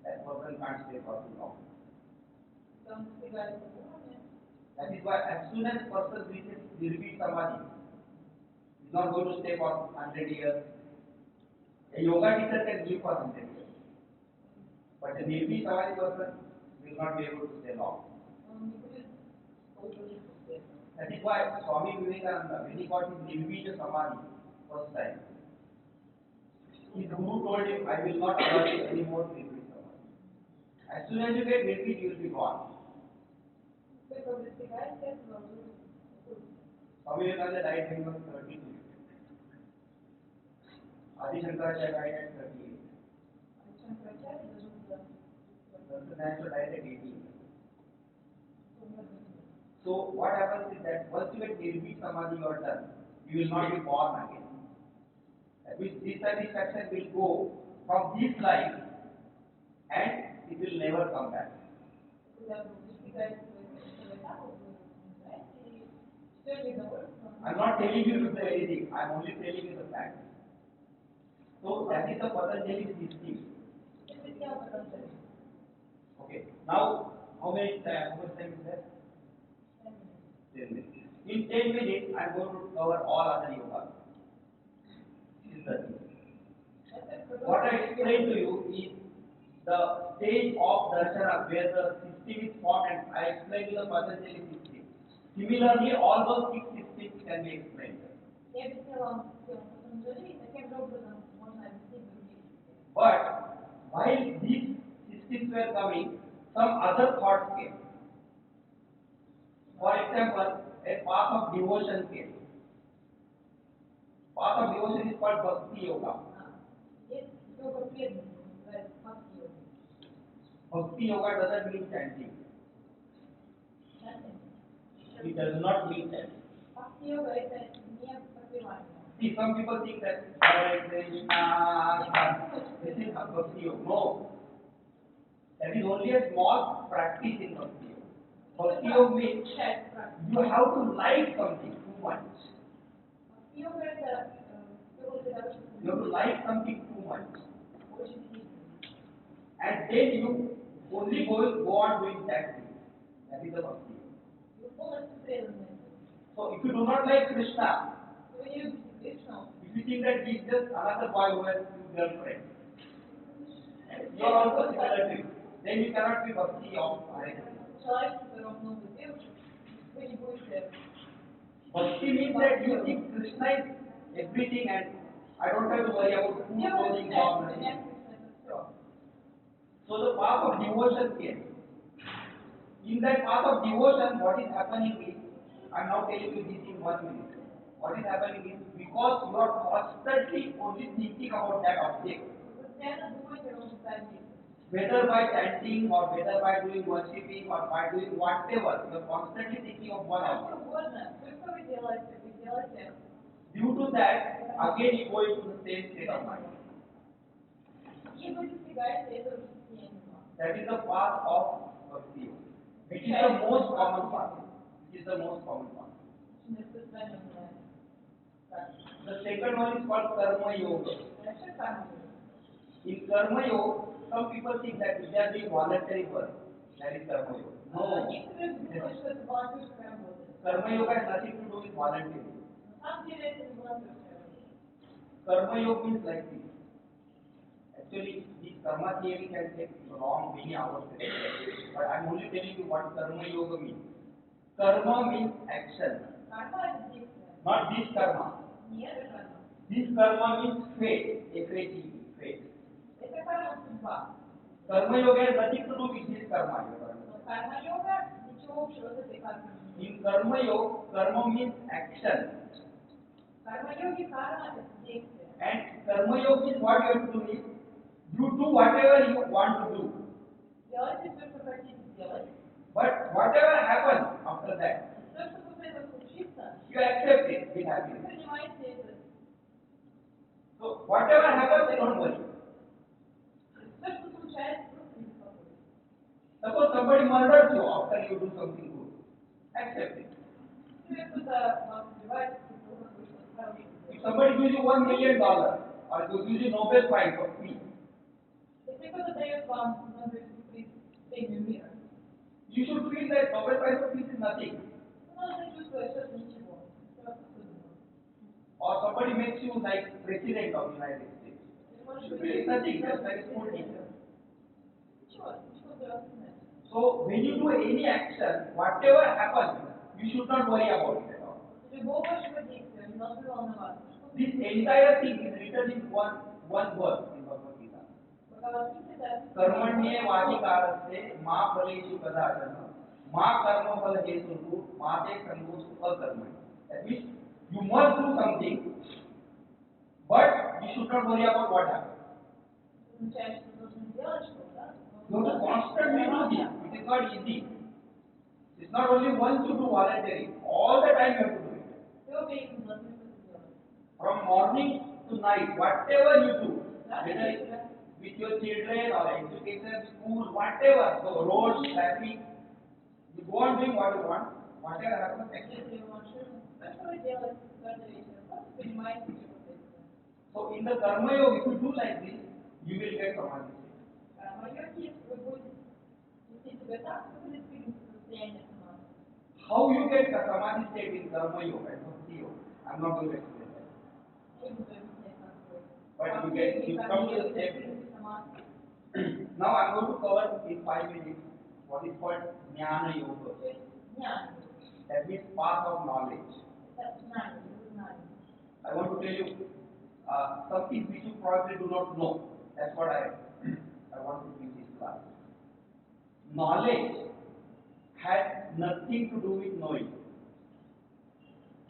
that person can't stay for too long. Когда он достигает этого уровня, That is why as soon as person reaches nirvija samadhi, he is not going to stay for 100 years. A yoga teacher can live for 100 years. But a nirvija samadhi person will not be able to stay long. он не будет долго жить после этого. That is why Swami Vivekananda, when he got his nirvija samadhi first time, his guru told him, I will not allow you any more nirvija samadhi. As soon as you get nirvija, you will be gone. Только вы достигаете этого, вы Swami Vivekananda died when he was 32. Adi Shankaracharya died at 38. Шанкарачарья дожил до Sanskrit died at 18. So what happens is that once you get Nirvik Samadhi, you are done. You will not be born again. That means dissatisfaction will go from this life and it will never come back. I'm not telling you to do anything. I'm only telling you the fact. So that is the Patanjali system. Okay. Now, how much time is there? 10 minutes. In 10 minutes, I'm going to cover all other yoga. This is the thing. What I explained to you is the stage of darshana where the system is formed, and I explained you the Patanjali system. Similarly, all those 6 systems can be explained. But while these systems were coming, some other thoughts came. For example, a path of devotion came. Path of devotion is called Bhakti Yoga. Bhakti Yoga doesn't mean chanting. It does not mean chanting. See, some people think that Hare Krishna, this is Bhakti Yoga. No. That is only a small practice in Bhakti Yoga. Bhakti Yoga means you have to like something too much. You have to like something too much. And then you only go on doing that thing. That is the Bhakti Yoga. So if you do not like Krishna, if you think that he is just another boy who has his girlfriend, and you are also similar to him, then you cannot be Bhakti of Hare Krishna. Bhakti means that you think Krishna is everything and I don't have to worry about food, clothing, job, nothing. So the path of devotion came. In that path of devotion, what is happening is, I am now telling you this in 1 minute. What is happening is, because you are constantly only thinking about that object, whether by chanting or whether by doing worshipping or by doing whatever, you are constantly thinking of one object. Due to that, again you go into the same state of mind. That is the path of Bhakti Yoga, which is the most common path. Which is the most common path. The second one is called Karma Yoga. In Karma Yoga, some people think that if they are doing voluntary work, that is Karma Yoga. No. Karma Yoga has nothing to do with voluntary. Karma Yoga means like this. Actually, this Karma theory can take long many hours. But I am only telling you what Karma Yoga means. Karma means action. Not this Karma. This Karma means fate. F-A-T-E, fate. Karma Yoga has nothing to do with this Karma. In Karma Yoga, Karma means action. And Karma Yoga is what you have to do is, you do whatever you want to do. But whatever happens after that, you accept it with happiness. So whatever happens, don't worry. Suppose somebody murders you after you do something good, accept it. If somebody gives you $1 million or gives you Nobel Prize for peace, you should feel that Nobel Prize for peace is nothing. Or somebody makes you like president of the United States, you should feel it's nothing, just like a school teacher. So when you do any action, whatever happens, you should not worry about it at all. This entire thing is written in one verse in Bhagavad Gita. Karmanye vadikarasya ma phaleshu kadachana ma karma phala hetu ma te sangostu akarmani. That means you must do something, but you should not worry about what happens. You have to constantly do this. It is not easy. It's not only once you do voluntary, all the time you have to do it. Все время мы должны это делать. From morning to night, whatever you do, Да, whether it's да. with your children or education, school, whatever, so road, traffic, you go on doing what you want, whatever happens, actually. Если вы машину, то что вы делаете каждый вечер? Просто принимаете все последствия. So in the karma yoga, if you do like this, you will get samadhi state. Карма-йоги, если вы будете вести себя так, вы будете двигаться в состояние самадхи. How you get the samadhi state in karma yoga and bhakti yoga? I'm not going to explain that. Не буду объяснять, как вы. But you come to the same. Now I'm going to cover in 5 minutes what is called jnana yoga. То есть знание. That means path of knowledge. Это знание, вы знаете. I want to tell you something which you probably do not know. That's what I want to give this class. Knowledge has nothing to do with knowing.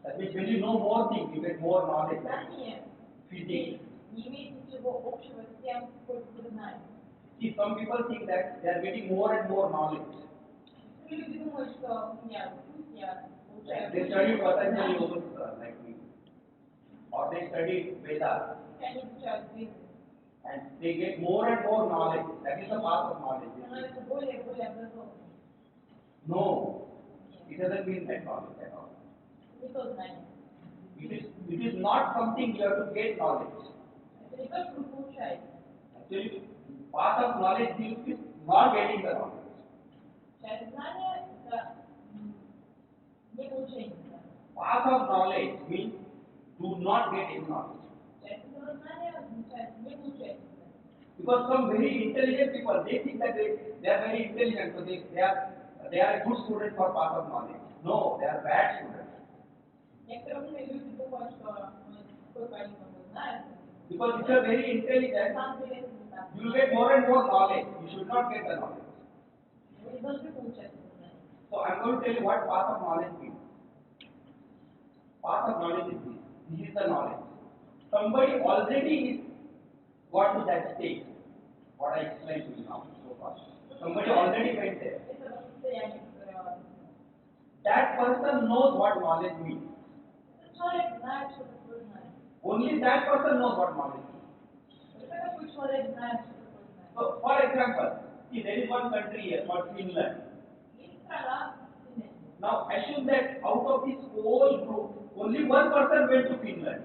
That means when you know more things, you get more knowledge. Знание Physics. не имеет ничего общего с тем, сколько вы знаете. See, some people think that they are getting more and more knowledge. Люди думают, что я учусь, я получаю They study Patanjali Yoga Sutra like me. Or they study Vedas. они изучают Веды, And they get more and more knowledge. That is the path of knowledge. становятся более и более образованными. No, it doesn't mean that knowledge at all. Не то знание. It is not something you have to get knowledge. Это не то, что вы получаете. Actually, path of knowledge is not getting the knowledge. Часть знания – это не получение знания. Path of knowledge means do not get any knowledge. Часть этого знания означает не получать знания. Because some very intelligent people, they think that they are very intelligent, so they are a good student for path of knowledge. No, they are bad students. Некоторые умные люди думают, что сколько они много знают. Because if you are very На intelligent, самом деле это не так. you will get more and more knowledge. You should not get the knowledge. Вы не должны получать это знание. So I am going to tell you what path of knowledge means. Path of knowledge is this. This is the knowledge. Somebody already is got to that state. What I explained to you now so far. Somebody already went there. Это состояние, которое That person knows what knowledge means. этот человек знает, что такое знание. Only that person knows what knowledge means. Только такой человек знает, что такое знание. So, for example, see there is one country here called Finland. Есть страна, Финляндия. Now assume that out of this whole group, only one person went to Finland.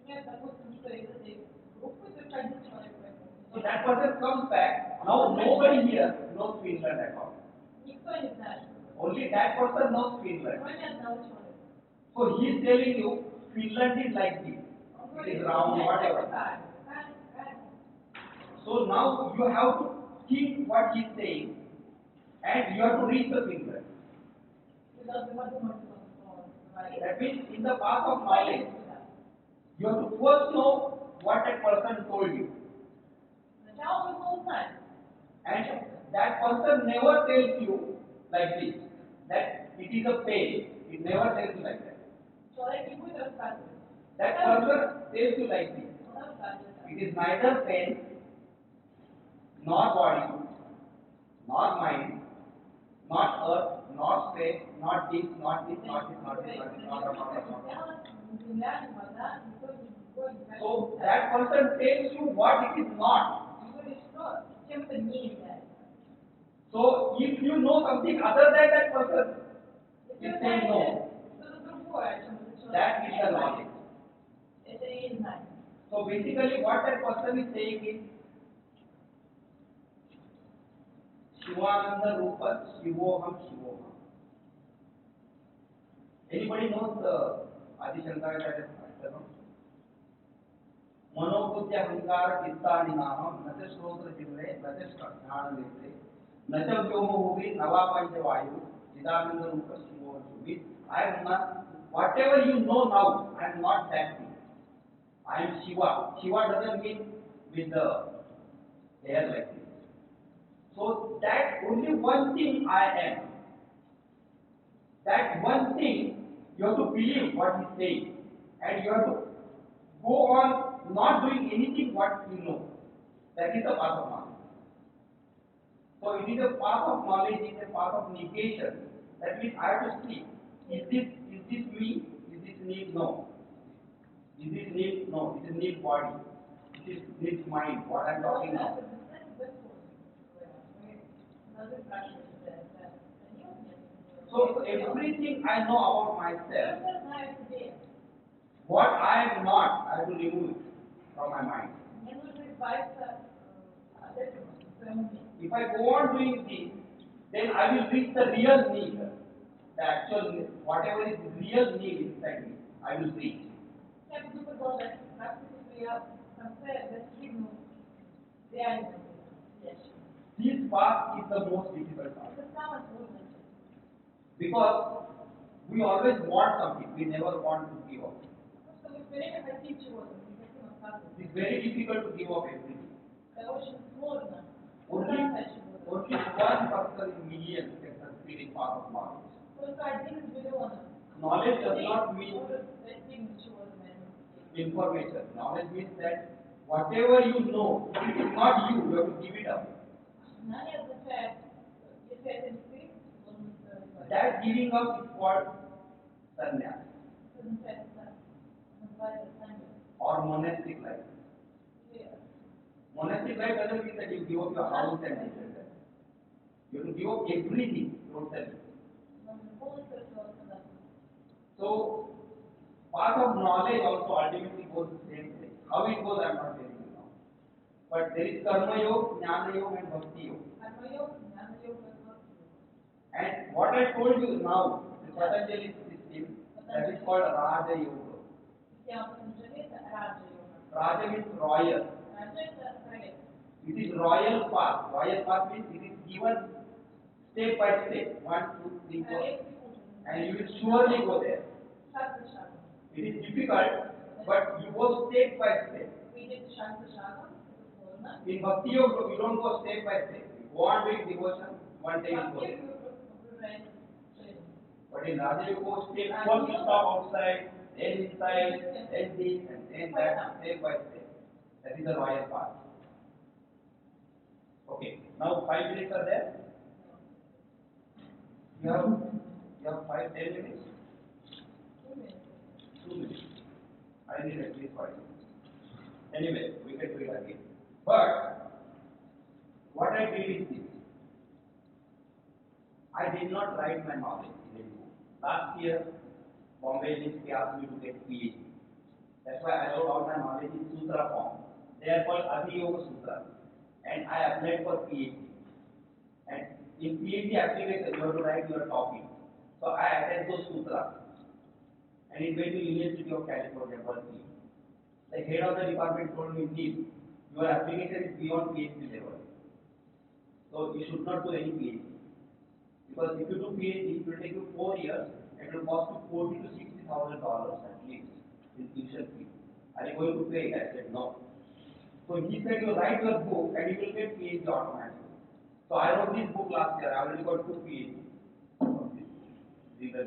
Например, допустим, что из этой группы только один человек поехал. So that person comes back. Now nobody here knows Finland at all. Никто не знает, что такое. Only that person knows Finland. Кроме одного человека. So he is telling you Finland is like this. Он It говорит, is round, whatever. такая. So now you have to think what he is saying and you have to reach the Finland. Вы должны подумать о том, что он говорит. That means in the path of knowledge, you have to first know what that person told you. Сначала нужно узнать. And that person never tells you like this, that it is a pain. It never tells you like that. Человек не будет рассказывать. That person tells you like this. Он рассказывает. It is neither pain, nor body, nor mind, not earth, not space, not this, not this, not this, not this, not this, not this, not this, not this. Земля, ни вода, никто не другой. So that person tells you what it is not. Он говорит, что чем-то не является. So if you know something other than that person, Если you вы say знаете no. что-то другое, о чем этот человек That is the knowledge. это и знание. So basically what that person is saying is Shivananda Rupa Shivoham Shivoham. Anybody knows the Adi Shankaracharya Ashtakam? Manobudya Hankara Chittani Naham Nacha Shrotra Jimre Nacha Jnana Netre Nacha Vyoma Bhuvi Nava Pancha Vayu Chidananda Rupa Shivoham Shivoham. I am not, whatever you know now, I am not that thing. I am Shiva. Shiva doesn't mean with the hair like this. So that only one thing I am. That one thing you have to believe what he is saying, and you have to go on not doing anything what you know. That is the path of knowledge. So it is a path of knowledge, it is a path of negation. That means I have to see, is this me? Is this need? No. Is this need? No. This is need body. This is need mind. What I am talking about. So everything I know about myself, what I am not, I have to remove it from my mind. If I go on doing this, then I will reach the real need, the actual need, whatever is real need inside me, I will reach. This path is the most difficult path because we always want something, we never want to give up. It's very difficult to give up everything. Only one person in millions can succeed in path of knowledge. Knowledge does not mean information. Knowledge means that whatever you know, it is not you, you have to give it up. That giving up is called sannyas or monastic life. Monastic life doesn't mean that you give up your house and everything. You have to give up everything totally. So, path of knowledge also ultimately goes the same way. How it goes, I am not telling you now. But there is karma yoga, jnana yoga, and bhakti yoga. And what I told you now, the Patanjali system, that is called Raja Yoga. Raja means royal. It is royal path. Royal path means it is given step by step, 1, 2, 3, 4, and you will surely go there. It is difficult, but you go step by step. In Bhakti Yoga, you don't go step by step. You go on doing devotion, one day you go there. But in Raja you go step, first you stop outside, then inside, then this, and then that, step by step. That is the royal path. Okay, now 5 minutes are there. You have 5, 10 minutes? 2 minutes. I need at least 5 minutes. Anyway, we can do it again. But what I did is this. I did not write my knowledge in a book. Last year, Bombay University asked me to get PhD. That's why I wrote all my knowledge in sutra form. They are called Adhiyoga Sutra. And I applied for PhD. And in PhD application, you have to write your topic. So I attached those sutras. And it went to University of California, Berkeley. The head of the department told me, "This, your application is beyond PhD level. So you should not do any PhD. Because if you do PhD, it will take you 4 years and it will cost you $40,000 to $60,000 at least in tuition fee. Are you going to pay?" I said no. So he said, "You write your book and you will get PhD automatically." So I wrote this book last year. I already got 2 PhD from this legal.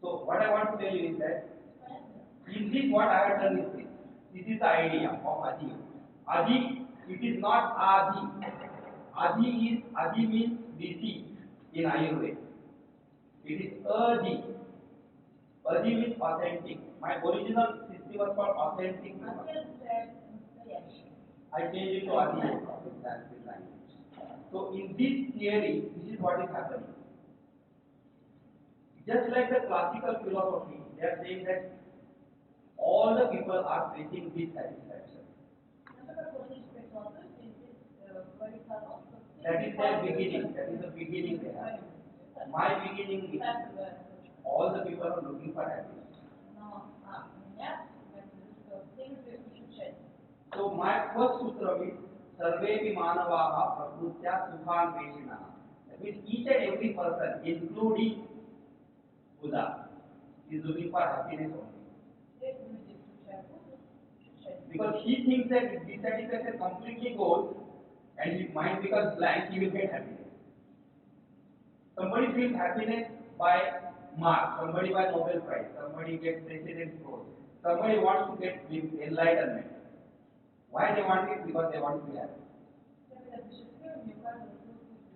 So what I want to tell you is that in this what I have done is this. This is the idea of Adi. Adi, it is not Adi. Adi means disease in Ayurveda. It is Adi. Adi means authentic. My original system was called authentic. I changed it to Adhiyoga with Sanskrit language. So in this theory, this is what is happening. Just like the classical philosophy, they are saying that all the people are facing dissatisfaction. That is their beginning. That is the beginning they have. My beginning is all the people are looking for happiness. So my first sutra is Sarvepi Manavaha Prakrutya Sukhan Veshina. That means each and every person, including Buddha, is looking for happiness only. Because he thinks that if dissatisfaction completely goes and his mind becomes blank, he will get happiness. Somebody feels happiness by mark, somebody by Nobel Prize, somebody gets President's Prize, somebody wants to get enlightenment. Why they want it? Because they want to be happy.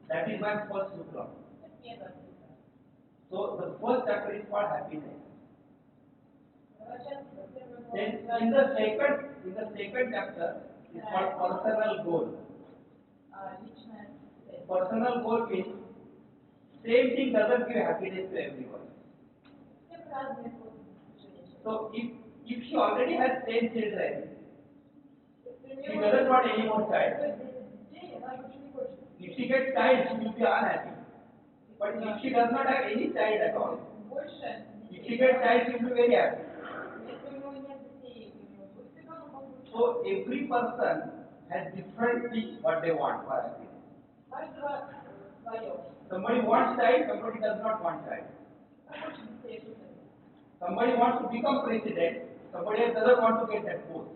That is my first sutra. So the first chapter is called happiness. Then Then in the second chapter is called personal goal. личная цель. Personal goal means same thing doesn't give happiness to everyone. Всем разные способы достижения. So if she already has 10 children, Если у she нее doesn't want any more child. 10 детей, она больше не хочет. If she gets child, she will be unhappy. But if she does not have any child at all, Больше if детей. she gets child, she will be very happy. Если у него нет детей, у него будет ребенок, он будет So every person has different things what they want for happiness. каждого свое. Somebody wants child, somebody does not want child. Кто хочет детей, кто нет. Somebody wants to become president, somebody else doesn't want to get that post.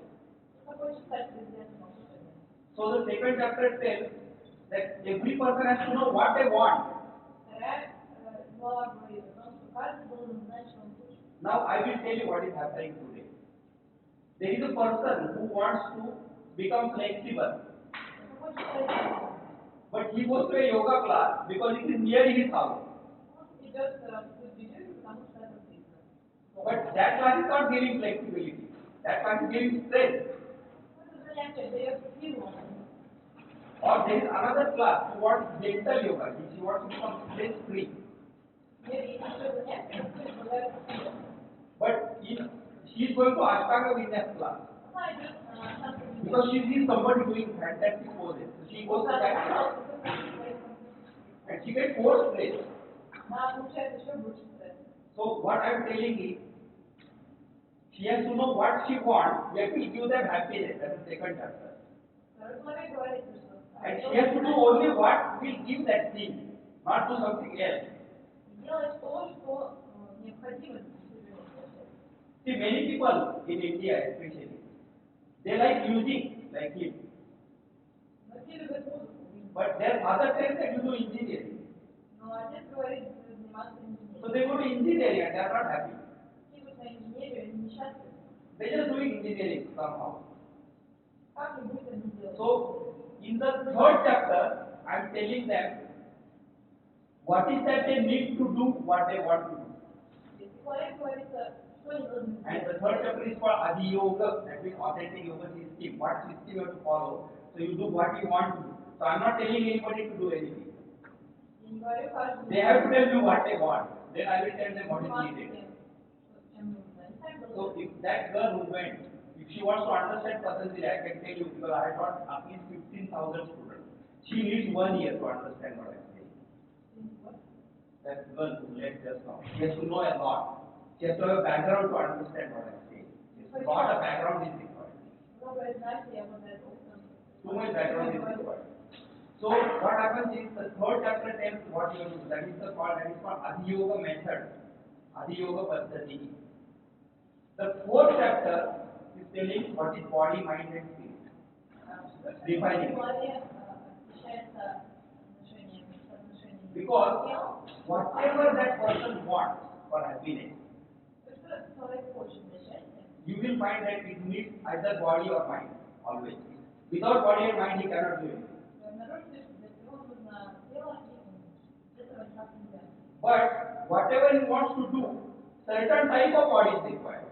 Кто хочет стать президентом, а кто нет. So the second chapter tells that every person has to know what they want. Вторая глава говорит о том, что каждый должен знать, что он хочет. Now I will tell you what is happening today. There is a person who wants to become flexible, Кто хочет стать президентом, but he goes to a yoga class because it is near his house. он идет в путь йоги, потому что это близко. But that class is not giving flexibility. That class is giving strength. Это занятие дает силу. Or there is another class who wants gentle yoga. She wants to become stress free. Есть еще занятие, которое добавляет силу. But she is going to Ashtanga Vinyas class Она идет на танцы. because she sees somebody doing fantastic poses. So she goes to that class and she gets more stress. Она получает еще больше стресса. So what I am telling is, she has to know what she wants. We have to give them happiness. That is the second chapter. Второй главе говорится, что And she has to do only what will give that thing, not do something else. делать то, что необходимо для достижения. See, many people in India especially, they like music, like him. Но все любят музыку, But their mother tells that you do engineering. но отец говорит, что заниматься So инженерией. they go to engineering and they are not happy. Идут на инженерию, они несчастливы. They just doing engineering somehow. Как-нибудь они делают. So in the third chapter, I am telling them what is that they need to do, what they want to do. В главе говорится, что они должны And the делать. third chapter is called Adhiyoga, that means authentic yoga system. What system you have to follow. So you do what you want to do. So I am not telling anybody to do anything. Я не говорю каждому. They have to tell you what they want. Then I will tell them what is заниматься needed. тем, чем нужно. Они сами So должны. if that girl who went, if she wants to understand Patanjali, I can tell you because I taught at least 15,000 students. She needs 1 year to understand what I am saying. That girl who left just now, she has to know a lot. She has to have a background to understand what I am saying. A lot of background is required. Много знать, я обладаю опытом. Too much background is required. So what happens is the third chapter tells what you have to do. That is called Adhiyoga method. Adhiyoga Paddhati. The fourth chapter is telling what is body, mind and spirit. Defining. В главе освещается соотношение Because тела. whatever that person wants for happiness, То, что человек хочет для счастья, you will find that it needs either body or mind, always. Without body and mind, he cannot do it. вы обнаружите, что для всего нужно тело и ум. Без этого никак нельзя. But whatever he wants to do, certain type of body is required.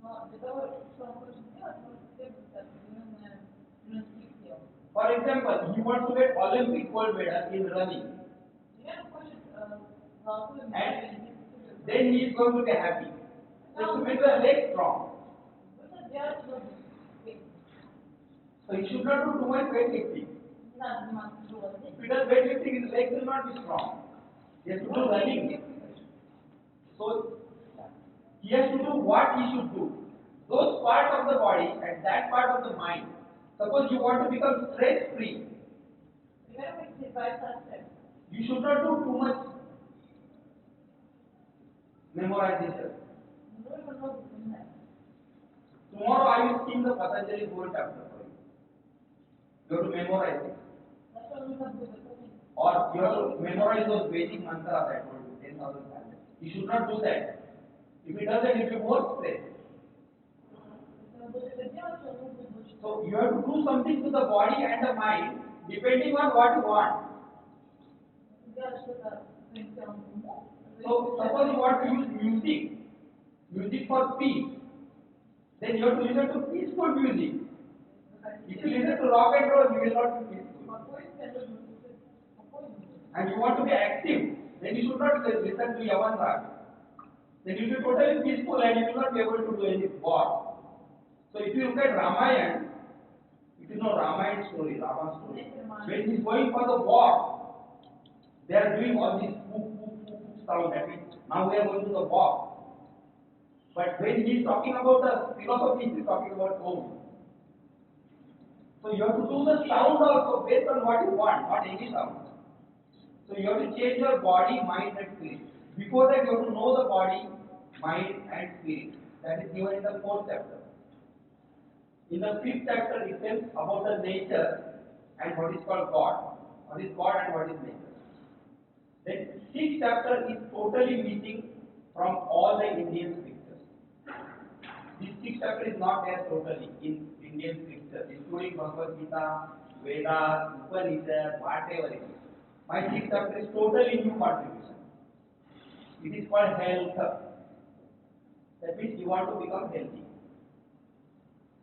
Но для того, что он хочет сделать, ему требуется определенный тип тела. For example, he wants to get Olympic gold medal in running. Например, он хочет золотую медаль или Then he is going to be happy. Just to make the leg strong. нужно сделать ноги. So he should not do too much weightlifting. Не надо заниматься тяжелой If he does weightlifting, his legs will not be strong. He has to do running. So he has to do what he should do. Those parts of the body and that part of the mind. Suppose you want to become stress free, Например, вы хотите избавиться от стресса. you should not do too much memorization. Не нужно много запоминать. Tomorrow I will sing the Patanjali whole chapter for you. You have to memorize it. Зато нужно будет запомнить. Or you have to memorize those Vedic mantras I told you, 10,000 times. You should not do that. If he does that, it will be more stress. Если он будет это делать, то ему будет больше. So you have to do something to the body and the mind depending on what you want. сделать что-то своим телом умом. So suppose you want to use music for peace, then you have to listen to peaceful music. If you listen to rock and roll, you will not be peaceful. Спокойствие нужно слушать спокойную музыку. And you want to be active, then you should not listen to Yaman Rag. Then you will be totally peaceful and you will not be able to do any war. So if you look at Ramayana, if you know Ramayana story, Rama's story, when he is going for the war, they are doing all this poop sound. That means now we are going to the war. But when he is talking about the philosophy, he is talking about Om. So you have to do the sound also based on what you want, not any sound. So you have to change your body, mind and spirit. Before that you have to know the body, mind and spirit. That is given in the 4th chapter. In the 5th chapter it tells about the nature and what is called God. What is God and what is nature. Then 6th chapter is totally missing from all the Indian scriptures. This 6th chapter is not there totally in Indian scriptures, including Bhagavad Gita, Vedas, Upanishad, whatever it is. My 6th chapter is totally new contribution. It is called health. That means you want to become healthy.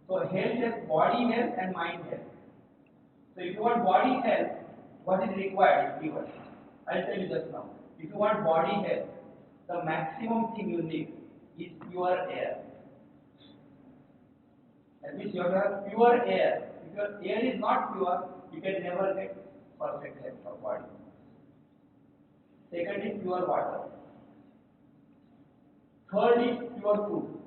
So health is body health and mind health. So if you want body health, what is required is given. I'll tell you just now. If you want body health, the maximum thing you need is pure air. That means you have to have pure air. If your air is not pure, you can never get perfect health of body. Second is pure water. Third is pure food.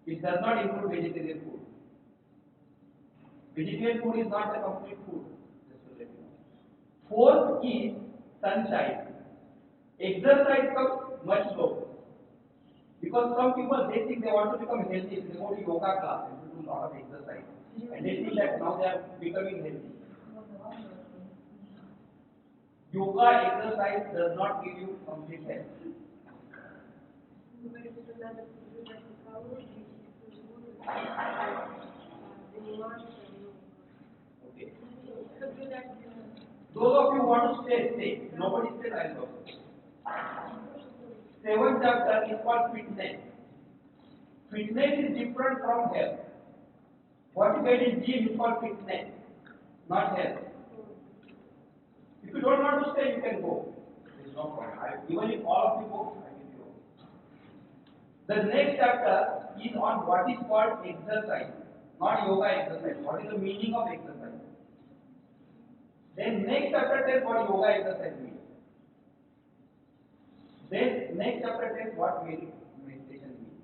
It does not include vegetarian food. Vegetarian food is not a complete food. Just to let you know. Fourth is sunshine. Exercise comes much lower. Because some people they think they want to become healthy, they go to yoga class and do a lot of exercise. And they think that now they are becoming healthy. Yoga exercise does not give you complete health. Говорите, что надо соблюдать экологию, заниматься, Okay. соблюдать. Those of you who want to stay. Nobody stays, I know. 7th chapter is called fitness. Fitness is different from health. What you get in gym is called fitness, not health. If you don't want to stay, you can go. There is no problem. Even if all of you go, I will go. The next chapter is on what is called exercise, not yoga exercise. What is the meaning of exercise? Then next chapter tells what yoga exercise means. Then next chapter tells what meditation means.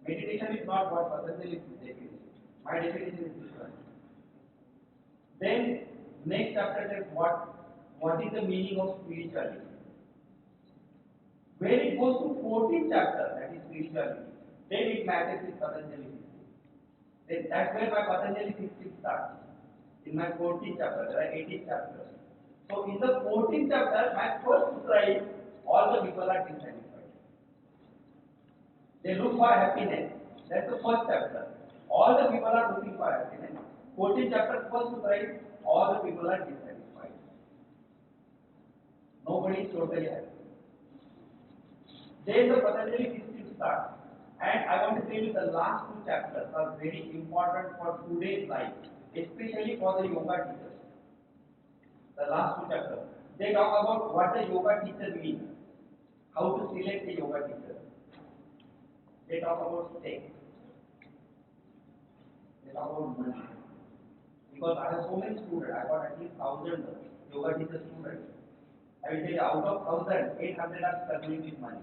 Meditation is not what Patanjali definition. My definition is different. Then next chapter tells what is the meaning of spirituality. When it goes to 14th chapter, that is spirituality, then it matches with Patanjali system. Then that's where my Patanjali system starts. In my 14th chapter, there are 18 chapters. So in the 14th chapter, my first sutra is all the people are dissatisfied. They look for happiness. That's the first chapter. All the people are looking for happiness. 14th chapter, first sutra is all the people are dissatisfied. Nobody is totally happy. Then the Patanjali system starts. And I want to tell you the last 2 chapters are very important for today's life, especially for the yoga teachers. The last 2 chapters. They talk about what the yoga teacher means, how to select a yoga teacher. They talk about sex. They talk about money. Because I have so many students, I got at least 1,000 yoga teacher students. I will tell you, out of 1,000, 800 are struggling with money.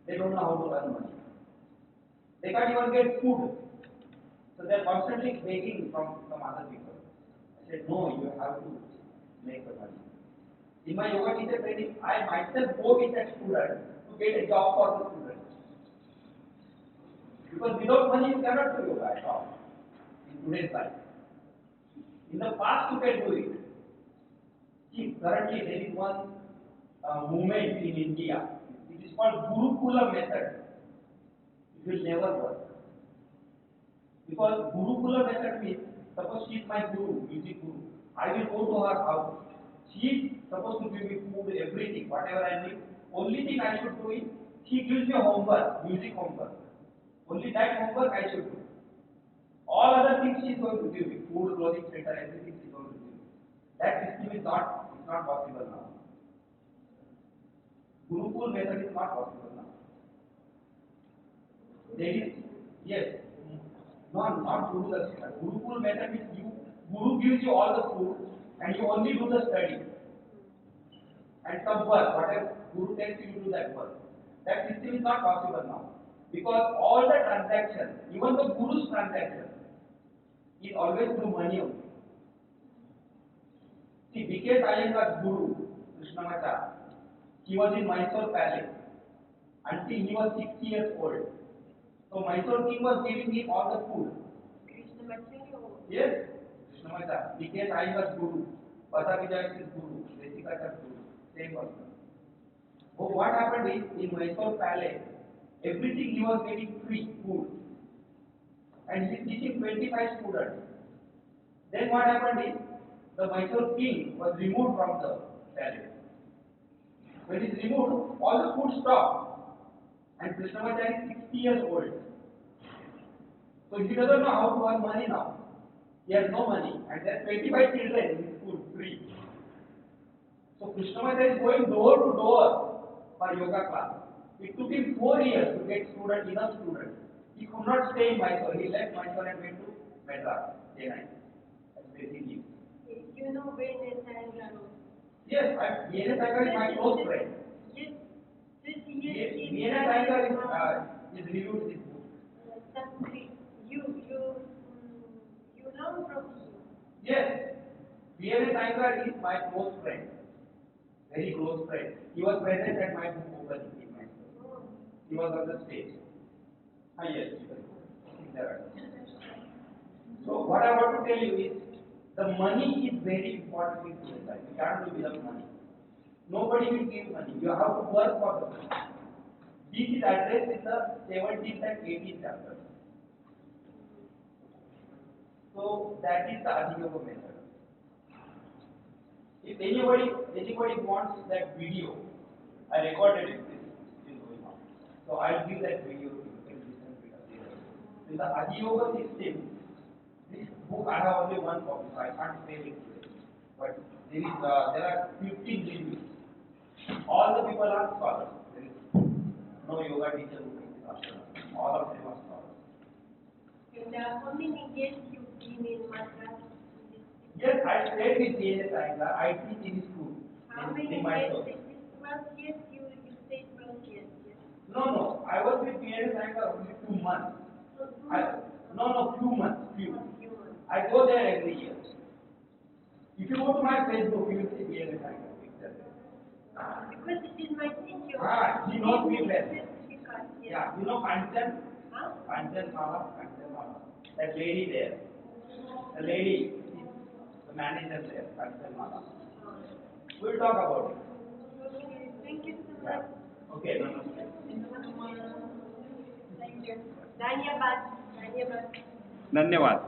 They don't know how to earn money. They can't even get food. So they are constantly begging from other people. I said, no, you have to make the money. In my yoga teacher training, I myself go with that student to get a job for the student. Because without money, you cannot do yoga at all in today's life. In the past, you can do it. See, currently there is one movement in India. It is called Gurukula method. It will never work. Because Gurukula method means, suppose she is my guru, music guru. I will go to her house. She is supposed to give me food, everything, whatever I need. Only thing I should do is she gives me homework, music homework. Only that homework I should do. All other things she is going to give me, food, clothing, shelter, everything she is going to give me. That system is not possible now. Gurukul method is not possible now. There is, yes, not Guru Dakshina. Gurukul method means Guru gives you all the food and you only do the study. And some work, whatever Guru tells you, you do that work. That system is not possible now. Because all the transactions, even the Guru's transaction, is always through money only. See, B.K. Iyengar's Guru, Krishnamacharya, he was in Mysore Palace until he was 60 years old. So Mysore king was giving him all the food. Yes, Krishnamacharya, B.K. Iyengar's Guru, Patavijay's Guru, Desikachar's Guru, same person. So what happened is, in Mysore Palace, everything he was getting free food. And he is teaching 25 students. Then what happened is, the Mysore king was removed from the palace. When he is removed, all the food stopped. And Krishnamacharya is 60 years old. So he doesn't know how to earn money now. He has no money. And there are 25 children in his school free. So Krishnamacharya is going door to door for yoga class. It took him 4 years to get enough students. He could not stay in Mysore. He left Mysore and went to Madras, Chennai. That's basically. You know Vene Iyengar? Yes, Vene Iyengar is my close friend. Yes. Vene Iyengar is reviewed this book. That's great. You learn from him. Yes, Vene Iyengar is my close friend. Very close friend. He was present at my book opening in Mysore. He was on the stage. Yes, so what I want to tell you is, the money is very important in today's life. You can't do without money. Nobody will give money. You have to work for the money. This is addressed in the 17th and 18th chapter. So that is the Adhiyoga method. If anybody wants that video, I recorded it. This is going on. So I'll give that video to you. You can listen to it later. In the Adhiyoga system, this book I have only one copy, so I can't sell it today. But there are 15 reviews. All the people are scholars. There is no yoga teacher who is after. All of them are scholars. And how many years you've been in Madras? Yes, I stayed with P.S. Iyengar. I teach in school. How many in years? Mysore. Is this 12 years? You stayed 12 years, yes? No. I was with P.S. Iyengar only 2 months. Few months. I go there every year. If you go to my Facebook, you will see P.S. Iyengar picture there. Because it is my teacher. He knows me well. Yes. Yeah, you know Kanchan? Huh? Kanchan Mala. That lady there. The lady, the manager there, Kanchan Mala. We'll talk about it. Okay, thank you so Yeah. much. Okay, namaste. Thank you. Dhanyabad. धन्यवाद.